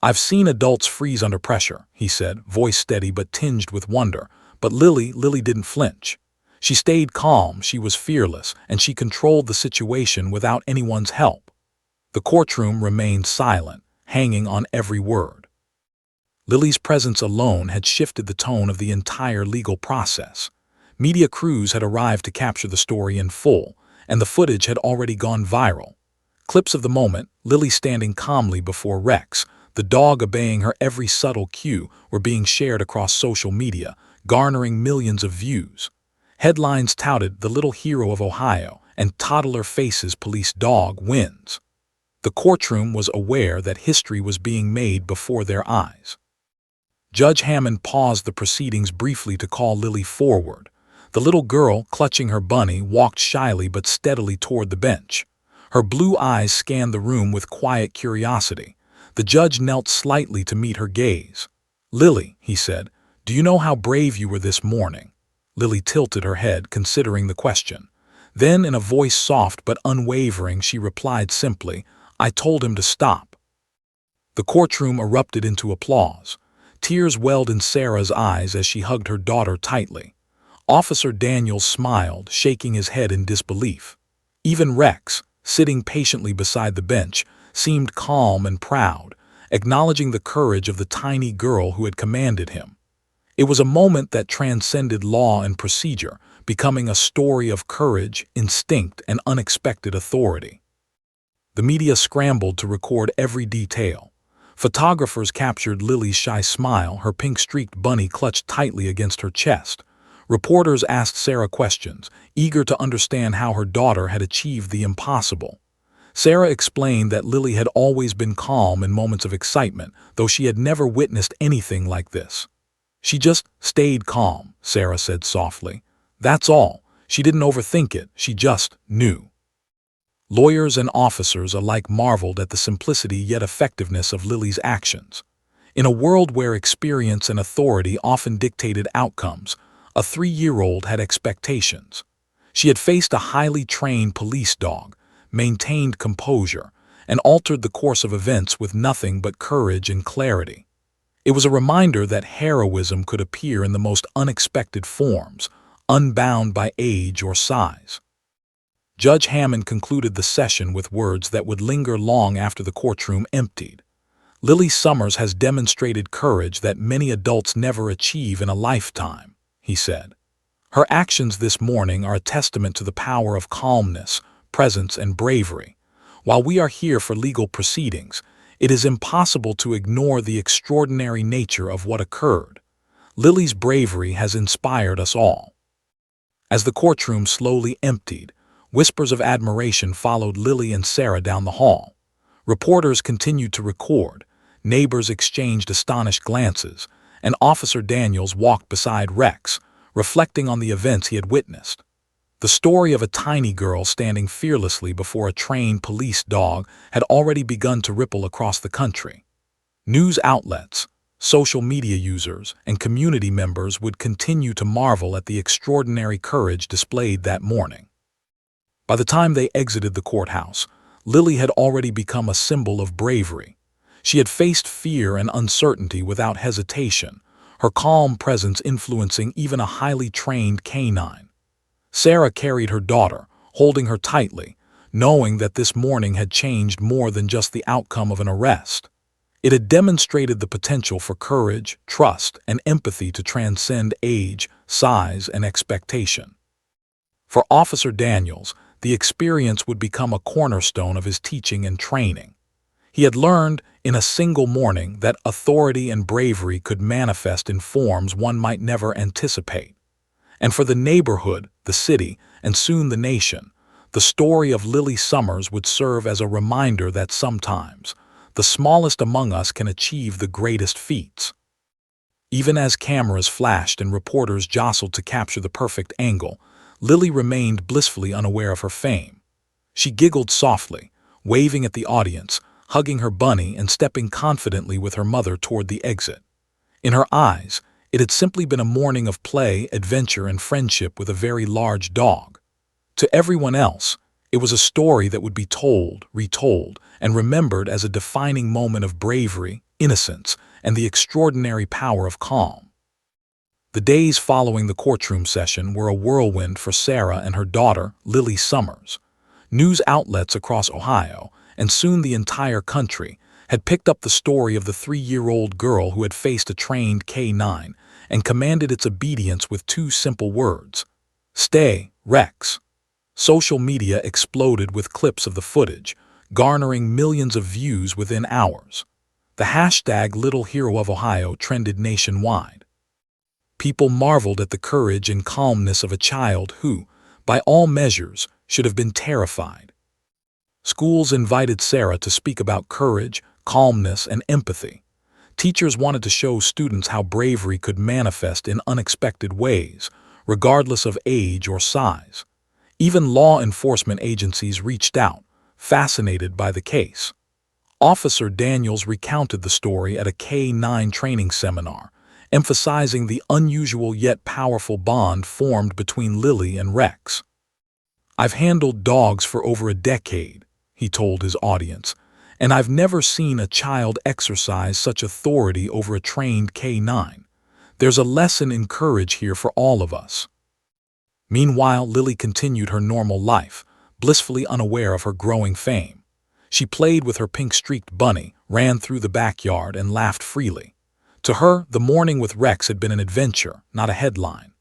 "I've seen adults freeze under pressure," he said, voice steady but tinged with wonder, "but Lily didn't flinch. She stayed calm, she was fearless, and she controlled the situation without anyone's help." The courtroom remained silent, hanging on every word. Lily's presence alone had shifted the tone of the entire legal process. Media crews had arrived to capture the story in full, and the footage had already gone viral. Clips of the moment, Lily standing calmly before Rex, the dog obeying her every subtle cue, were being shared across social media, garnering millions of views. Headlines touted "The Little Hero of Ohio" and "Toddler Faces Police Dog Wins." The courtroom was aware that history was being made before their eyes. Judge Hammond paused the proceedings briefly to call Lily forward. The little girl, clutching her bunny, walked shyly but steadily toward the bench. Her blue eyes scanned the room with quiet curiosity. The judge knelt slightly to meet her gaze. "Lily," he said, "do you know how brave you were this morning?" Lily tilted her head, considering the question. Then, in a voice soft but unwavering, she replied simply, "I told him to stop." The courtroom erupted into applause. Tears welled in Sarah's eyes as she hugged her daughter tightly. Officer Daniels smiled, shaking his head in disbelief. Even Rex, sitting patiently beside the bench, seemed calm and proud, acknowledging the courage of the tiny girl who had commanded him. It was a moment that transcended law and procedure, becoming a story of courage, instinct, and unexpected authority. The media scrambled to record every detail. Photographers captured Lily's shy smile, her pink-streaked bunny clutched tightly against her chest. Reporters asked Sarah questions, eager to understand how her daughter had achieved the impossible. Sarah explained that Lily had always been calm in moments of excitement, though she had never witnessed anything like this. "She just stayed calm," Sarah said softly. "That's all. She didn't overthink it, she just knew." Lawyers and officers alike marveled at the simplicity yet effectiveness of Lily's actions. In a world where experience and authority often dictated outcomes, a 3-year-old had expectations. She had faced a highly trained police dog, maintained composure, and altered the course of events with nothing but courage and clarity. It was a reminder that heroism could appear in the most unexpected forms, unbound by age or size. Judge Hammond concluded the session with words that would linger long after the courtroom emptied. "Lily Summers has demonstrated courage that many adults never achieve in a lifetime," he said. "Her actions this morning are a testament to the power of calmness, presence, and bravery. While we are here for legal proceedings, it is impossible to ignore the extraordinary nature of what occurred. Lily's bravery has inspired us all." As the courtroom slowly emptied, whispers of admiration followed Lily and Sarah down the hall. Reporters continued to record, neighbors exchanged astonished glances, and Officer Daniels walked beside Rex, reflecting on the events he had witnessed. The story of a tiny girl standing fearlessly before a trained police dog had already begun to ripple across the country. News outlets, Social media users and community members would continue to marvel at the extraordinary courage displayed that morning. By the time they exited the courthouse, Lily had already become a symbol of bravery. She had faced fear and uncertainty without hesitation, her calm presence influencing even a highly trained canine. Sarah carried her daughter, holding her tightly, knowing that this morning had changed more than just the outcome of an arrest. It had demonstrated the potential for courage, trust, and empathy to transcend age, size, and expectation. For Officer Daniels, the experience would become a cornerstone of his teaching and training. He had learned in a single morning that authority and bravery could manifest in forms one might never anticipate. And for the neighborhood, the city, and soon the nation, the story of Lily Summers would serve as a reminder that sometimes the smallest among us can achieve the greatest feats. Even as cameras flashed and reporters jostled to capture the perfect angle, Lily remained blissfully unaware of her fame. She giggled softly, waving at the audience, hugging her bunny and stepping confidently with her mother toward the exit. In her eyes, it had simply been a morning of play, adventure, and friendship with a very large dog. To everyone else, it was a story that would be told, retold, and remembered as a defining moment of bravery, innocence, and the extraordinary power of calm. The days following the courtroom session were a whirlwind for Sarah and her daughter, Lily Summers. News outlets across Ohio, and soon the entire country, had picked up the story of the 3-year-old girl who had faced a trained K-9 and commanded its obedience with 2 simple words: "Stay, Rex." Social media exploded with clips of the footage, garnering millions of views within hours. The hashtag Little Hero of Ohio trended nationwide. People marveled at the courage and calmness of a child who, by all measures, should have been terrified. Schools invited Sarah to speak about courage, calmness, and empathy. Teachers wanted to show students how bravery could manifest in unexpected ways, regardless of age or size. Even law enforcement agencies reached out, fascinated by the case. Officer Daniels recounted the story at a K-9 training seminar, emphasizing the unusual yet powerful bond formed between Lily and Rex. "I've handled dogs for over a decade," he told his audience, "and I've never seen a child exercise such authority over a trained K-9. There's a lesson in courage here for all of us." Meanwhile, Lily continued her normal life, blissfully unaware of her growing fame. She played with her pink-streaked bunny, ran through the backyard, and laughed freely. To her, the morning with Rex had been an adventure, not a headline.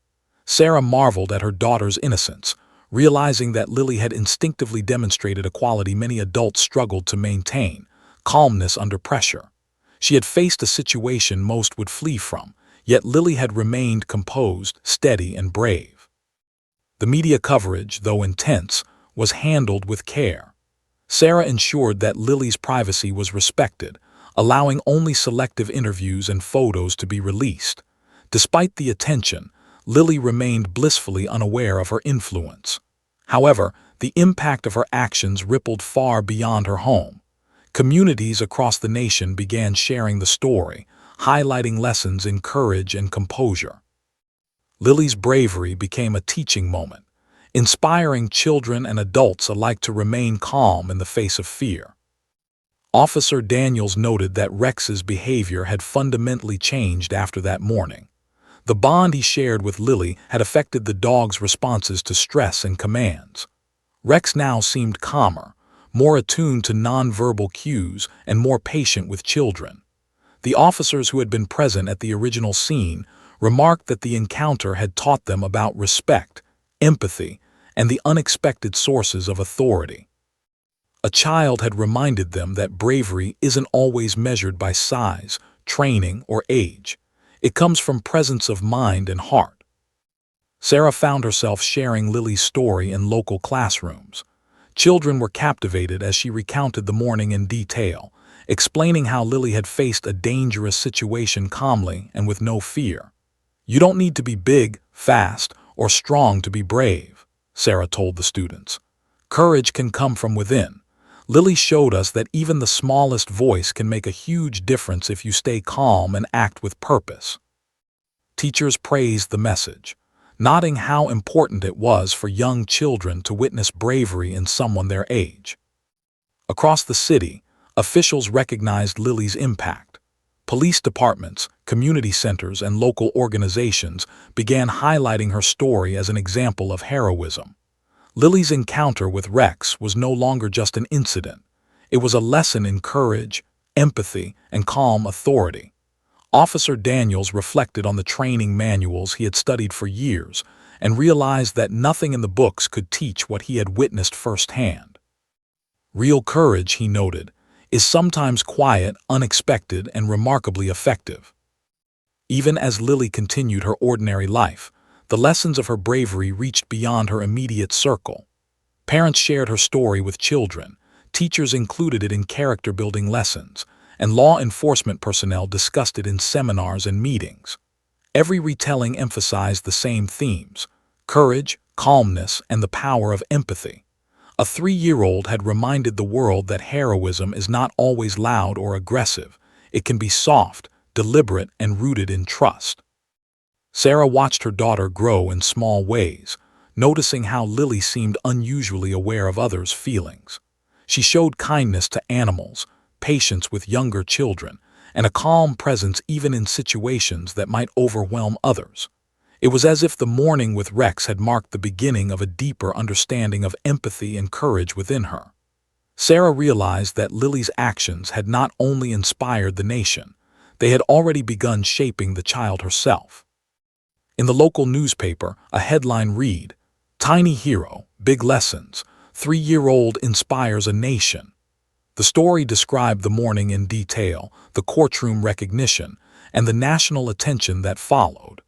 Sarah marveled at her daughter's innocence, realizing that Lily had instinctively demonstrated a quality many adults struggled to maintain: calmness under pressure. She had faced a situation most would flee from, yet Lily had remained composed, steady, and brave. The media coverage, though intense, was handled with care. Sarah ensured that Lily's privacy was respected, allowing only selective interviews and photos to be released. Despite the attention, Lily remained blissfully unaware of her influence. However, the impact of her actions rippled far beyond her home. Communities across the nation began sharing the story, highlighting lessons in courage and composure. Lily's bravery became a teaching moment, inspiring children and adults alike to remain calm in the face of fear. Officer Daniels noted that Rex's behavior had fundamentally changed after that morning. The bond he shared with Lily had affected the dog's responses to stress and commands. Rex now seemed calmer, more attuned to nonverbal cues, and more patient with children. The officers who had been present at the original scene remarked that the encounter had taught them about respect, empathy, and the unexpected sources of authority. A child had reminded them that bravery isn't always measured by size, training, or age. It comes from presence of mind and heart. Sarah found herself sharing Lily's story in local classrooms. Children were captivated as she recounted the morning in detail, explaining how Lily had faced a dangerous situation calmly and with no fear. "You don't need to be big, fast, or strong to be brave," Sarah told the students. "Courage can come from within. Lily showed us that even the smallest voice can make a huge difference if you stay calm and act with purpose. Teachers praised the message, noting how important it was for young children to witness bravery in someone their age. Across the city, officials recognized Lily's impact. Police departments, community centers, and local organizations began highlighting her story as an example of heroism. Lily's encounter with Rex was no longer just an incident. It was a lesson in courage, empathy, and calm authority. Officer Daniels reflected on the training manuals he had studied for years and realized that nothing in the books could teach what he had witnessed firsthand. Real courage, he noted, is sometimes quiet, unexpected, and remarkably effective. Even as Lily continued her ordinary life, the lessons of her bravery reached beyond her immediate circle. Parents shared her story with children, teachers included it in character-building lessons, and law enforcement personnel discussed it in seminars and meetings. Every retelling emphasized the same themes: courage, calmness, and the power of empathy. A 3-year-old had reminded the world that heroism is not always loud or aggressive. It can be soft, deliberate, and rooted in trust. Sarah watched her daughter grow in small ways, noticing how Lily seemed unusually aware of others' feelings. She showed kindness to animals, patience with younger children, and a calm presence even in situations that might overwhelm others. It was as if the morning with Rex had marked the beginning of a deeper understanding of empathy and courage within her. Sarah realized that Lily's actions had not only inspired the nation, they had already begun shaping the child herself. In the local newspaper, a headline read, "Tiny Hero, Big Lessons, 3-year-old Inspires a Nation." The story described the morning in detail, the courtroom recognition, and the national attention that followed.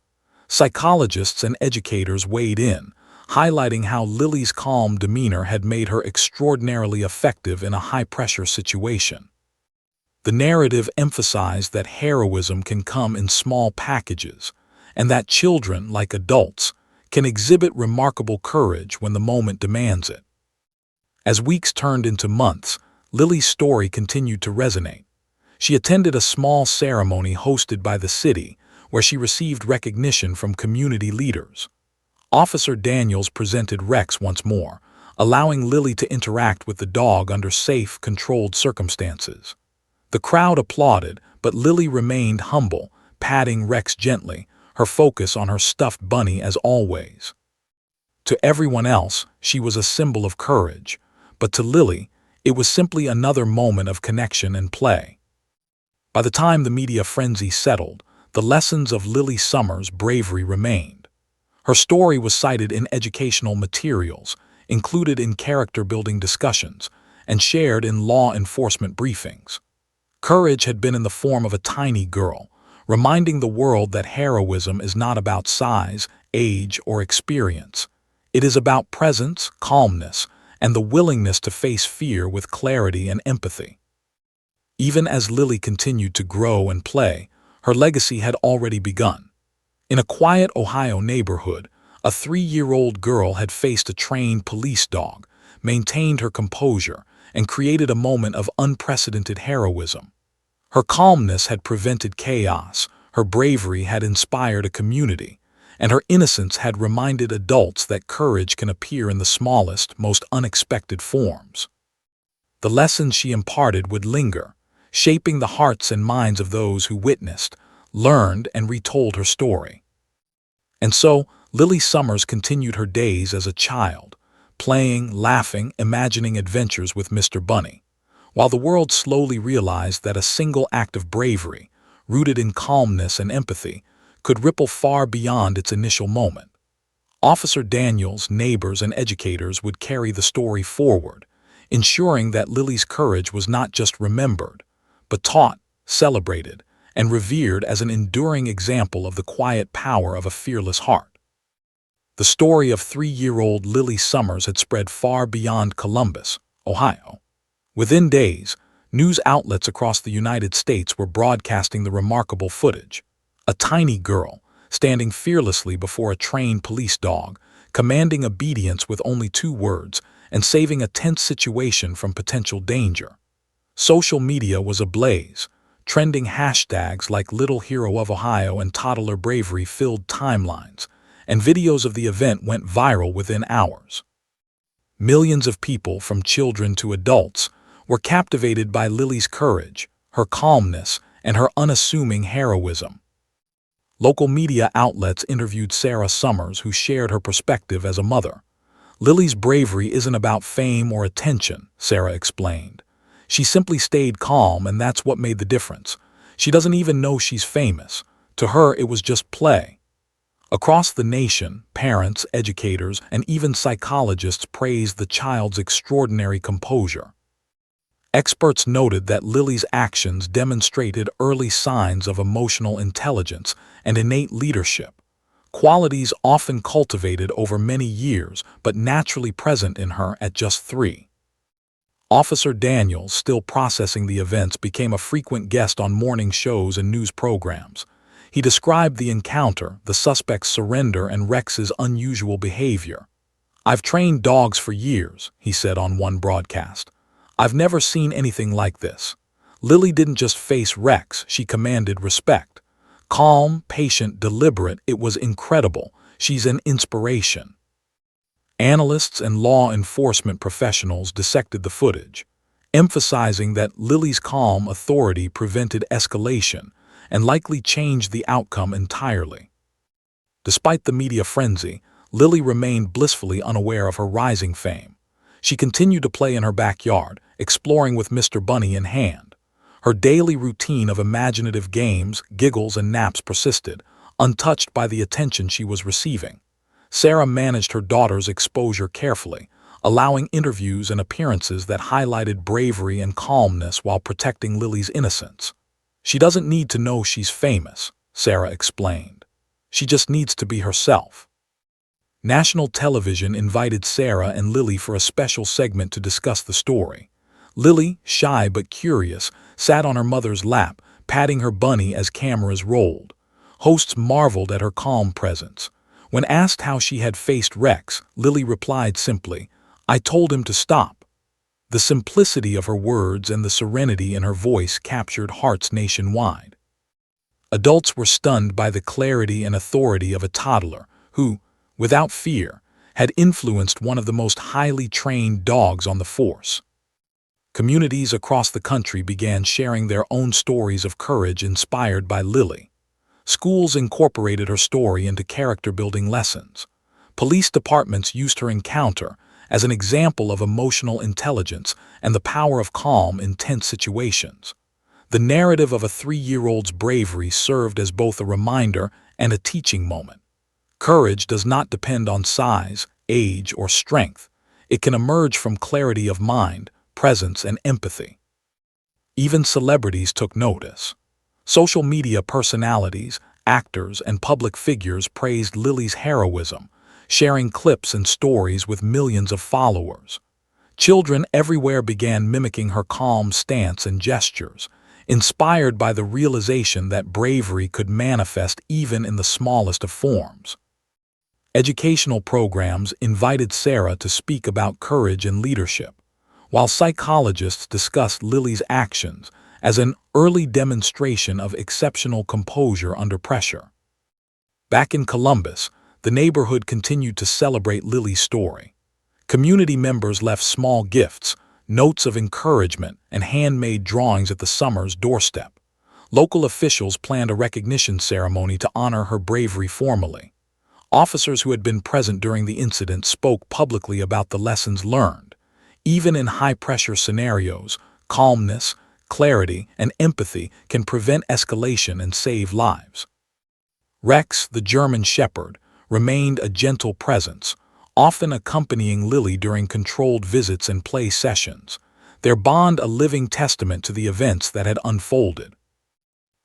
Psychologists and educators weighed in, highlighting how Lily's calm demeanor had made her extraordinarily effective in a high-pressure situation. The narrative emphasized that heroism can come in small packages, and that children, like adults, can exhibit remarkable courage when the moment demands it. As weeks turned into months, Lily's story continued to resonate. She attended a small ceremony hosted by the city, where she received recognition from community leaders. Officer Daniels presented Rex once more, allowing Lily to interact with the dog under safe, controlled circumstances. The crowd applauded, but Lily remained humble, patting Rex gently, her focus on her stuffed bunny as always. To everyone else, she was a symbol of courage, but to Lily, it was simply another moment of connection and play. By the time the media frenzy settled, the lessons of Lily Summers' bravery remained. Her story was cited in educational materials, included in character-building discussions, and shared in law enforcement briefings. Courage had been in the form of a tiny girl, reminding the world that heroism is not about size, age, or experience. It is about presence, calmness, and the willingness to face fear with clarity and empathy. Even as Lily continued to grow and play, her legacy had already begun. In a quiet Ohio neighborhood, a 3-year-old girl had faced a trained police dog, maintained her composure, and created a moment of unprecedented heroism. Her calmness had prevented chaos, her bravery had inspired a community, and her innocence had reminded adults that courage can appear in the smallest, most unexpected forms. The lessons she imparted would linger, shaping the hearts and minds of those who witnessed, learned, and retold her story. And so, Lily Summers continued her days as a child, playing, laughing, imagining adventures with Mr. Bunny, while the world slowly realized that a single act of bravery, rooted in calmness and empathy, could ripple far beyond its initial moment. Officer Daniels, neighbors, and educators would carry the story forward, ensuring that Lily's courage was not just remembered, but taught, celebrated, and revered as an enduring example of the quiet power of a fearless heart. The story of 3-year-old Lily Summers had spread far beyond Columbus, Ohio. Within days, news outlets across the United States were broadcasting the remarkable footage. A tiny girl, standing fearlessly before a trained police dog, commanding obedience with only 2 words, and saving a tense situation from potential danger. Social media was ablaze. Trending hashtags like Little Hero of Ohio and Toddler Bravery filled timelines, and videos of the event went viral within hours. Millions of people, from children to adults, were captivated by Lily's courage, her calmness, and her unassuming heroism. Local media outlets interviewed Sarah Summers, who shared her perspective as a mother. Lily's bravery isn't about fame or attention, Sarah explained. She simply stayed calm, and that's what made the difference. She doesn't even know she's famous. To her, it was just play. Across the nation, parents, educators, and even psychologists praised the child's extraordinary composure. Experts noted that Lily's actions demonstrated early signs of emotional intelligence and innate leadership, qualities often cultivated over many years but naturally present in her at just 3. Officer Daniels, still processing the events, became a frequent guest on morning shows and news programs. He described the encounter, the suspect's surrender, and Rex's unusual behavior. "I've trained dogs for years," he said on one broadcast. "I've never seen anything like this. Lily didn't just face Rex, she commanded respect. Calm, patient, deliberate, it was incredible. She's an inspiration." Analysts and law enforcement professionals dissected the footage, emphasizing that Lily's calm authority prevented escalation and likely changed the outcome entirely. Despite the media frenzy, Lily remained blissfully unaware of her rising fame. She continued to play in her backyard, exploring with Mr. Bunny in hand. Her daily routine of imaginative games, giggles, and naps persisted, untouched by the attention she was receiving. Sarah managed her daughter's exposure carefully, allowing interviews and appearances that highlighted bravery and calmness while protecting Lily's innocence. "She doesn't need to know she's famous," Sarah explained. "She just needs to be herself." National television invited Sarah and Lily for a special segment to discuss the story. Lily, shy but curious, sat on her mother's lap, patting her bunny as cameras rolled. Hosts marveled at her calm presence. When asked how she had faced Rex, Lily replied simply, "I told him to stop." The simplicity of her words and the serenity in her voice captured hearts nationwide. Adults were stunned by the clarity and authority of a toddler who, without fear, had influenced one of the most highly trained dogs on the force. Communities across the country began sharing their own stories of courage inspired by Lily. Schools incorporated her story into character-building lessons. Police departments used her encounter as an example of emotional intelligence and the power of calm in tense situations. The narrative of a 3-year-old's bravery served as both a reminder and a teaching moment. Courage does not depend on size, age, or strength. It can emerge from clarity of mind, presence, and empathy. Even celebrities took notice. Social media personalities, actors, and public figures praised Lily's heroism, sharing clips and stories with millions of followers. Children everywhere began mimicking her calm stance and gestures, inspired by the realization that bravery could manifest even in the smallest of forms. Educational programs invited Sarah to speak about courage and leadership, while psychologists discussed Lily's actions as an early demonstration of exceptional composure under pressure. Back in Columbus, the neighborhood continued to celebrate Lily's story. Community members left small gifts, notes of encouragement, and handmade drawings at the Summers' doorstep. Local officials planned a recognition ceremony to honor her bravery formally. Officers who had been present during the incident spoke publicly about the lessons learned. Even in high-pressure scenarios, calmness, clarity, and empathy can prevent escalation and save lives. Rex, the German Shepherd, remained a gentle presence, often accompanying Lily during controlled visits and play sessions, their bond a living testament to the events that had unfolded.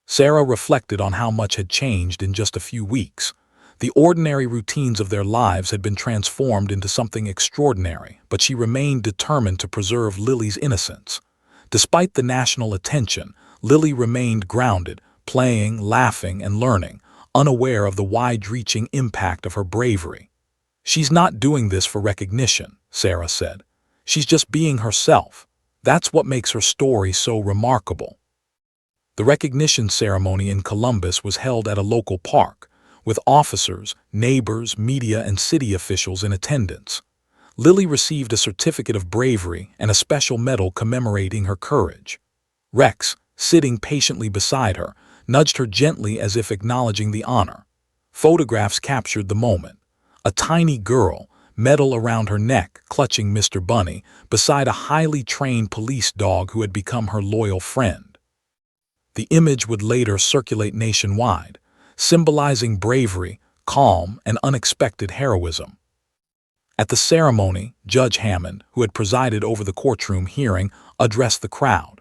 Sarah reflected on how much had changed in just a few weeks. The ordinary routines of their lives had been transformed into something extraordinary, but she remained determined to preserve Lily's innocence. Despite the national attention, Lily remained grounded, playing, laughing, and learning, unaware of the wide-reaching impact of her bravery. "She's not doing this for recognition," Sarah said. She's just being herself. That's what makes her story so remarkable. The recognition ceremony in Columbus was held at a local park, with officers, neighbors, media, and city officials in attendance. Lily received a certificate of bravery and a special medal commemorating her courage. Rex, sitting patiently beside her, nudged her gently as if acknowledging the honor. Photographs captured the moment. A tiny girl, medal around her neck, clutching Mr. Bunny, beside a highly trained police dog who had become her loyal friend. The image would later circulate nationwide, symbolizing bravery, calm, and unexpected heroism. At the ceremony, Judge Hammond, who had presided over the courtroom hearing, addressed the crowd.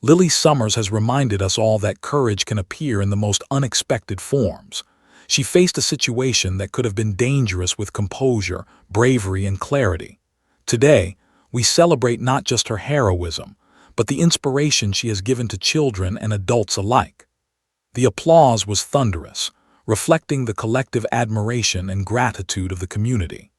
Lily Summers has reminded us all that courage can appear in the most unexpected forms. She faced a situation that could have been dangerous with composure, bravery, and clarity. Today, we celebrate not just her heroism, but the inspiration she has given to children and adults alike. The applause was thunderous, reflecting the collective admiration and gratitude of the community.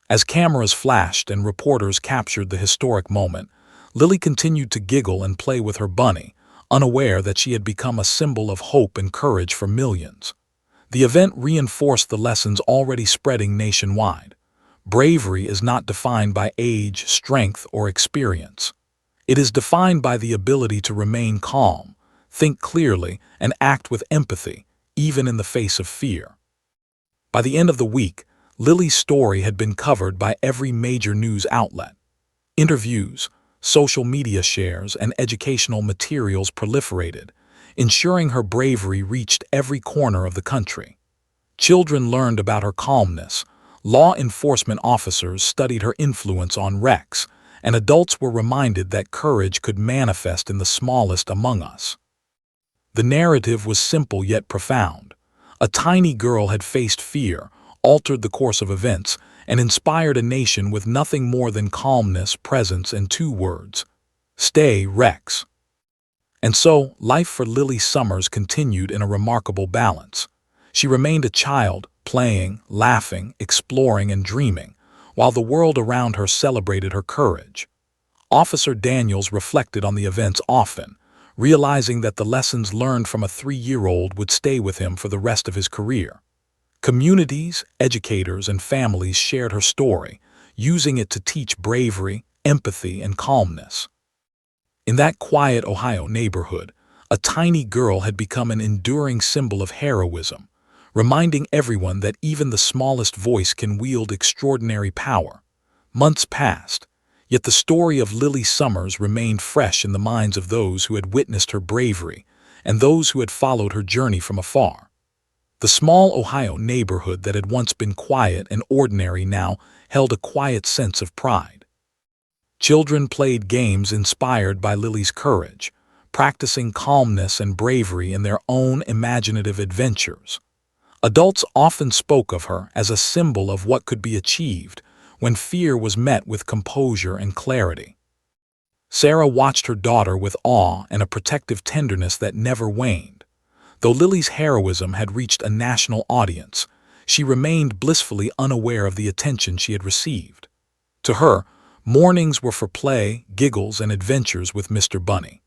As cameras flashed and reporters captured the historic moment, Lily continued to giggle and play with her bunny, unaware that she had become a symbol of hope and courage for millions. The event reinforced the lessons already spreading nationwide. Bravery is not defined by age, strength, or experience. It is defined by the ability to remain calm, think clearly, and act with empathy, even in the face of fear. By the end of the week, Lily's story had been covered by every major news outlet. Interviews, social media shares, and educational materials proliferated, ensuring her bravery reached every corner of the country. Children learned about her calmness, law enforcement officers studied her influence on Rex, and adults were reminded that courage could manifest in the smallest among us. The narrative was simple yet profound. A tiny girl had faced fear, altered the course of events, and inspired a nation with nothing more than calmness, presence, and two words: stay, Rex. And so, life for Lily Summers continued in a remarkable balance. She remained a child, playing, laughing, exploring, and dreaming, while the world around her celebrated her courage. Officer Daniels reflected on the events often, realizing that the lessons learned from a 3-year-old would stay with him for the rest of his career. Communities, educators, and families shared her story, using it to teach bravery, empathy, and calmness. In that quiet Ohio neighborhood, a tiny girl had become an enduring symbol of heroism, reminding everyone that even the smallest voice can wield extraordinary power. Months passed, yet the story of Lily Summers remained fresh in the minds of those who had witnessed her bravery and those who had followed her journey from afar. The small Ohio neighborhood that had once been quiet and ordinary now held a quiet sense of pride. Children played games inspired by Lily's courage, practicing calmness and bravery in their own imaginative adventures. Adults often spoke of her as a symbol of what could be achieved when fear was met with composure and clarity. Sarah watched her daughter with awe and a protective tenderness that never waned. Though Lily's heroism had reached a national audience, she remained blissfully unaware of the attention she had received. To her, mornings were for play, giggles, and adventures with Mr. Bunny.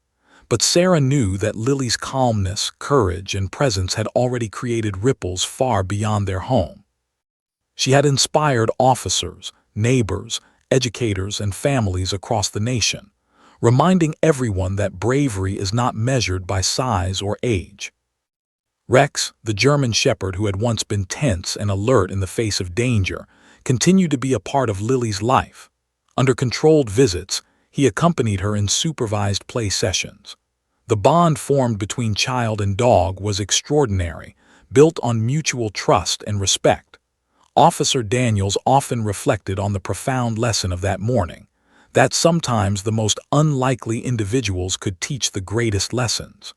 But Sarah knew that Lily's calmness, courage, and presence had already created ripples far beyond their home. She had inspired officers, neighbors, educators, and families across the nation, reminding everyone that bravery is not measured by size or age. Rex, the German shepherd who had once been tense and alert in the face of danger, continued to be a part of Lily's life. Under controlled visits, he accompanied her in supervised play sessions. The bond formed between child and dog was extraordinary, built on mutual trust and respect. Officer Daniels often reflected on the profound lesson of that morning, that sometimes the most unlikely individuals could teach the greatest lessons.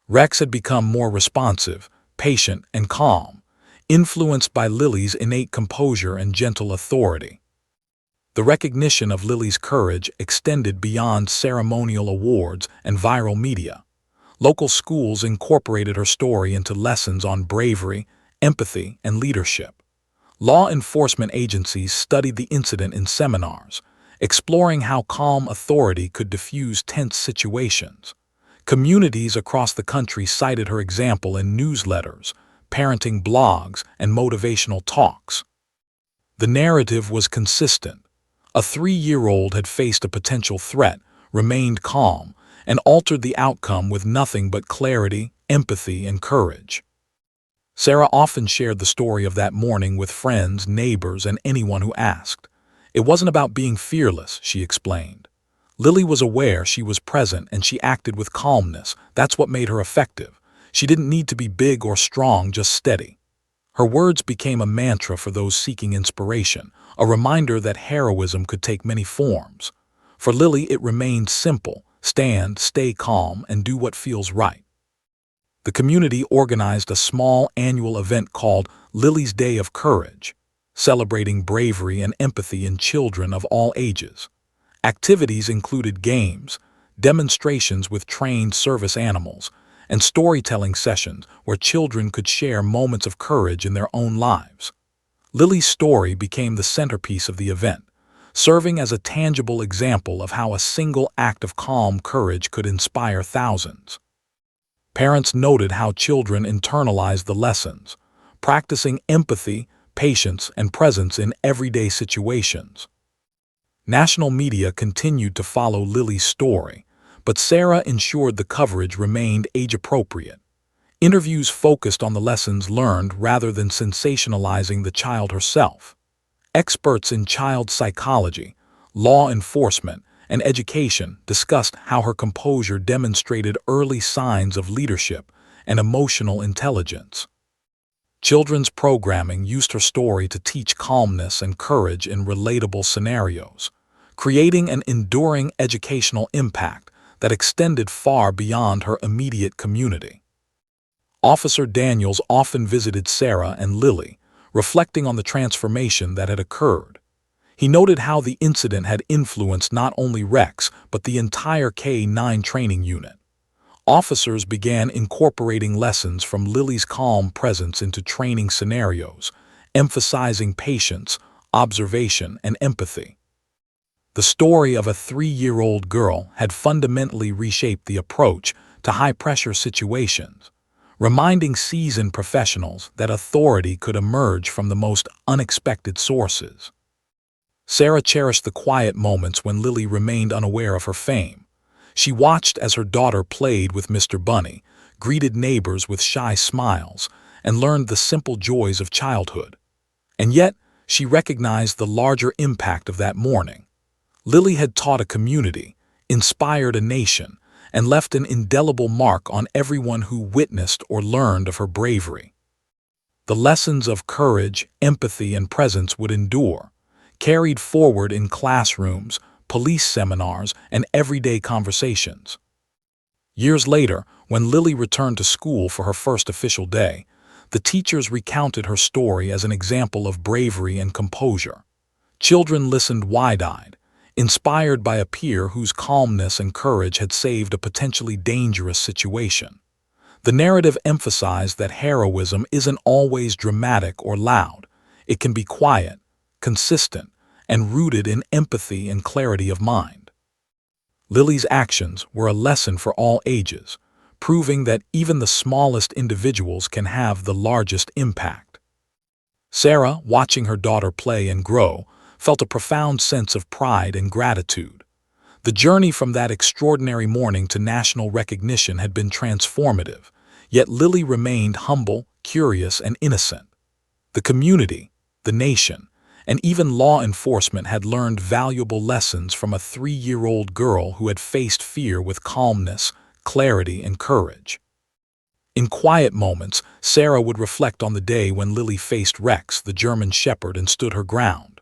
Rex had become more responsive, patient, and calm, influenced by Lily's innate composure and gentle authority. The recognition of Lily's courage extended beyond ceremonial awards and viral media. Local schools incorporated her story into lessons on bravery, empathy, and leadership. Law enforcement agencies studied the incident in seminars, exploring how calm authority could diffuse tense situations. Communities across the country cited her example in newsletters, parenting blogs, and motivational talks. The narrative was consistent. A 3-year-old had faced a potential threat, remained calm, and altered the outcome with nothing but clarity, empathy, and courage. Sarah often shared the story of that morning with friends, neighbors, and anyone who asked. It wasn't about being fearless, she explained. Lily was aware she was present and she acted with calmness. That's what made her effective. She didn't need to be big or strong, just steady. Her words became a mantra for those seeking inspiration, a reminder that heroism could take many forms. For Lily, it remained simple: stand, stay calm, and do what feels right. The community organized a small annual event called Lily's Day of Courage, celebrating bravery and empathy in children of all ages. Activities included games, demonstrations with trained service animals, and storytelling sessions where children could share moments of courage in their own lives. Lily's story became the centerpiece of the event, serving as a tangible example of how a single act of calm courage could inspire thousands. Parents noted how children internalized the lessons, practicing empathy, patience, and presence in everyday situations. National media continued to follow Lily's story, but Sarah ensured the coverage remained age-appropriate. Interviews focused on the lessons learned rather than sensationalizing the child herself. Experts in child psychology, law enforcement, and education discussed how her composure demonstrated early signs of leadership and emotional intelligence. Children's programming used her story to teach calmness and courage in relatable scenarios, creating an enduring educational impact that extended far beyond her immediate community. Officer Daniels often visited Sarah and Lily, reflecting on the transformation that had occurred. He noted how the incident had influenced not only Rex but the entire K-9 training unit. Officers began incorporating lessons from Lily's calm presence into training scenarios, emphasizing patience, observation, and empathy. The story of a 3-year-old girl had fundamentally reshaped the approach to high-pressure situations, reminding seasoned professionals that authority could emerge from the most unexpected sources. Sarah cherished the quiet moments when Lily remained unaware of her fame. She watched as her daughter played with Mr. Bunny, greeted neighbors with shy smiles, and learned the simple joys of childhood. And yet, she recognized the larger impact of that morning. Lily had taught a community, inspired a nation, and left an indelible mark on everyone who witnessed or learned of her bravery. The lessons of courage, empathy, and presence would endure, carried forward in classrooms, police seminars, and everyday conversations. Years later, when Lily returned to school for her first official day, the teachers recounted her story as an example of bravery and composure. Children listened wide-eyed, inspired by a peer whose calmness and courage had saved a potentially dangerous situation. The narrative emphasized that heroism isn't always dramatic or loud. It can be quiet, consistent, and rooted in empathy and clarity of mind. Lily's actions were a lesson for all ages, proving that even the smallest individuals can have the largest impact. Sarah, watching her daughter play and grow, felt a profound sense of pride and gratitude. The journey from that extraordinary morning to national recognition had been transformative, yet Lily remained humble, curious, and innocent. The community, the nation, and even law enforcement had learned valuable lessons from a 3-year-old girl who had faced fear with calmness, clarity, and courage. In quiet moments, Sarah would reflect on the day when Lily faced Rex, the German Shepherd, and stood her ground.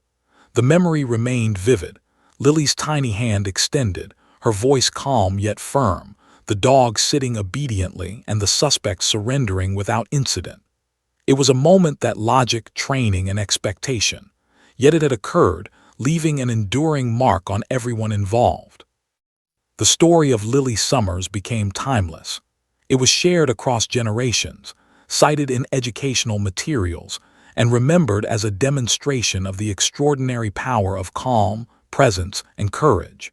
The memory remained vivid, Lily's tiny hand extended, her voice calm yet firm, the dog sitting obediently and the suspect surrendering without incident. It was a moment that logic, training, and expectation, yet it had occurred, leaving an enduring mark on everyone involved. The story of Lily Summers became timeless. It was shared across generations, cited in educational materials, and remembered as a demonstration of the extraordinary power of calm, presence, and courage.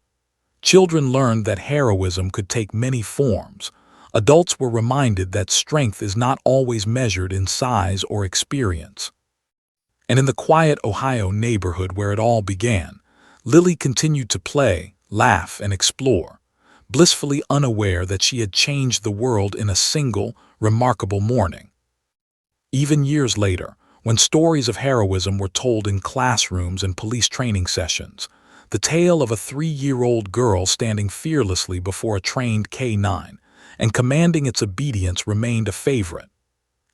Children learned that heroism could take many forms. Adults were reminded that strength is not always measured in size or experience. And in the quiet Ohio neighborhood where it all began, Lily continued to play, laugh, and explore, blissfully unaware that she had changed the world in a single, remarkable morning. Even years later, when stories of heroism were told in classrooms and police training sessions, the tale of a 3-year-old girl standing fearlessly before a trained K-9 and commanding its obedience remained a favorite.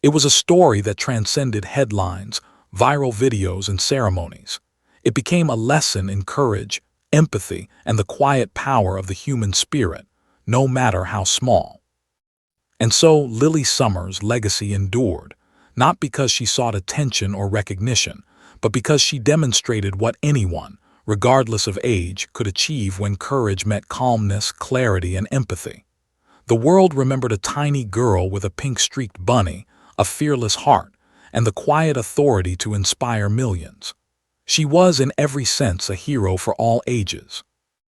It was a story that transcended headlines, viral videos, and ceremonies. It became a lesson in courage, empathy, and the quiet power of the human spirit, no matter how small. And so Lily Summers' legacy endured, not because she sought attention or recognition, but because she demonstrated what anyone, regardless of age, could achieve when courage met calmness, clarity, and empathy. The world remembered a tiny girl with a pink-streaked bunny, a fearless heart, and the quiet authority to inspire millions. She was, in every sense, a hero for all ages.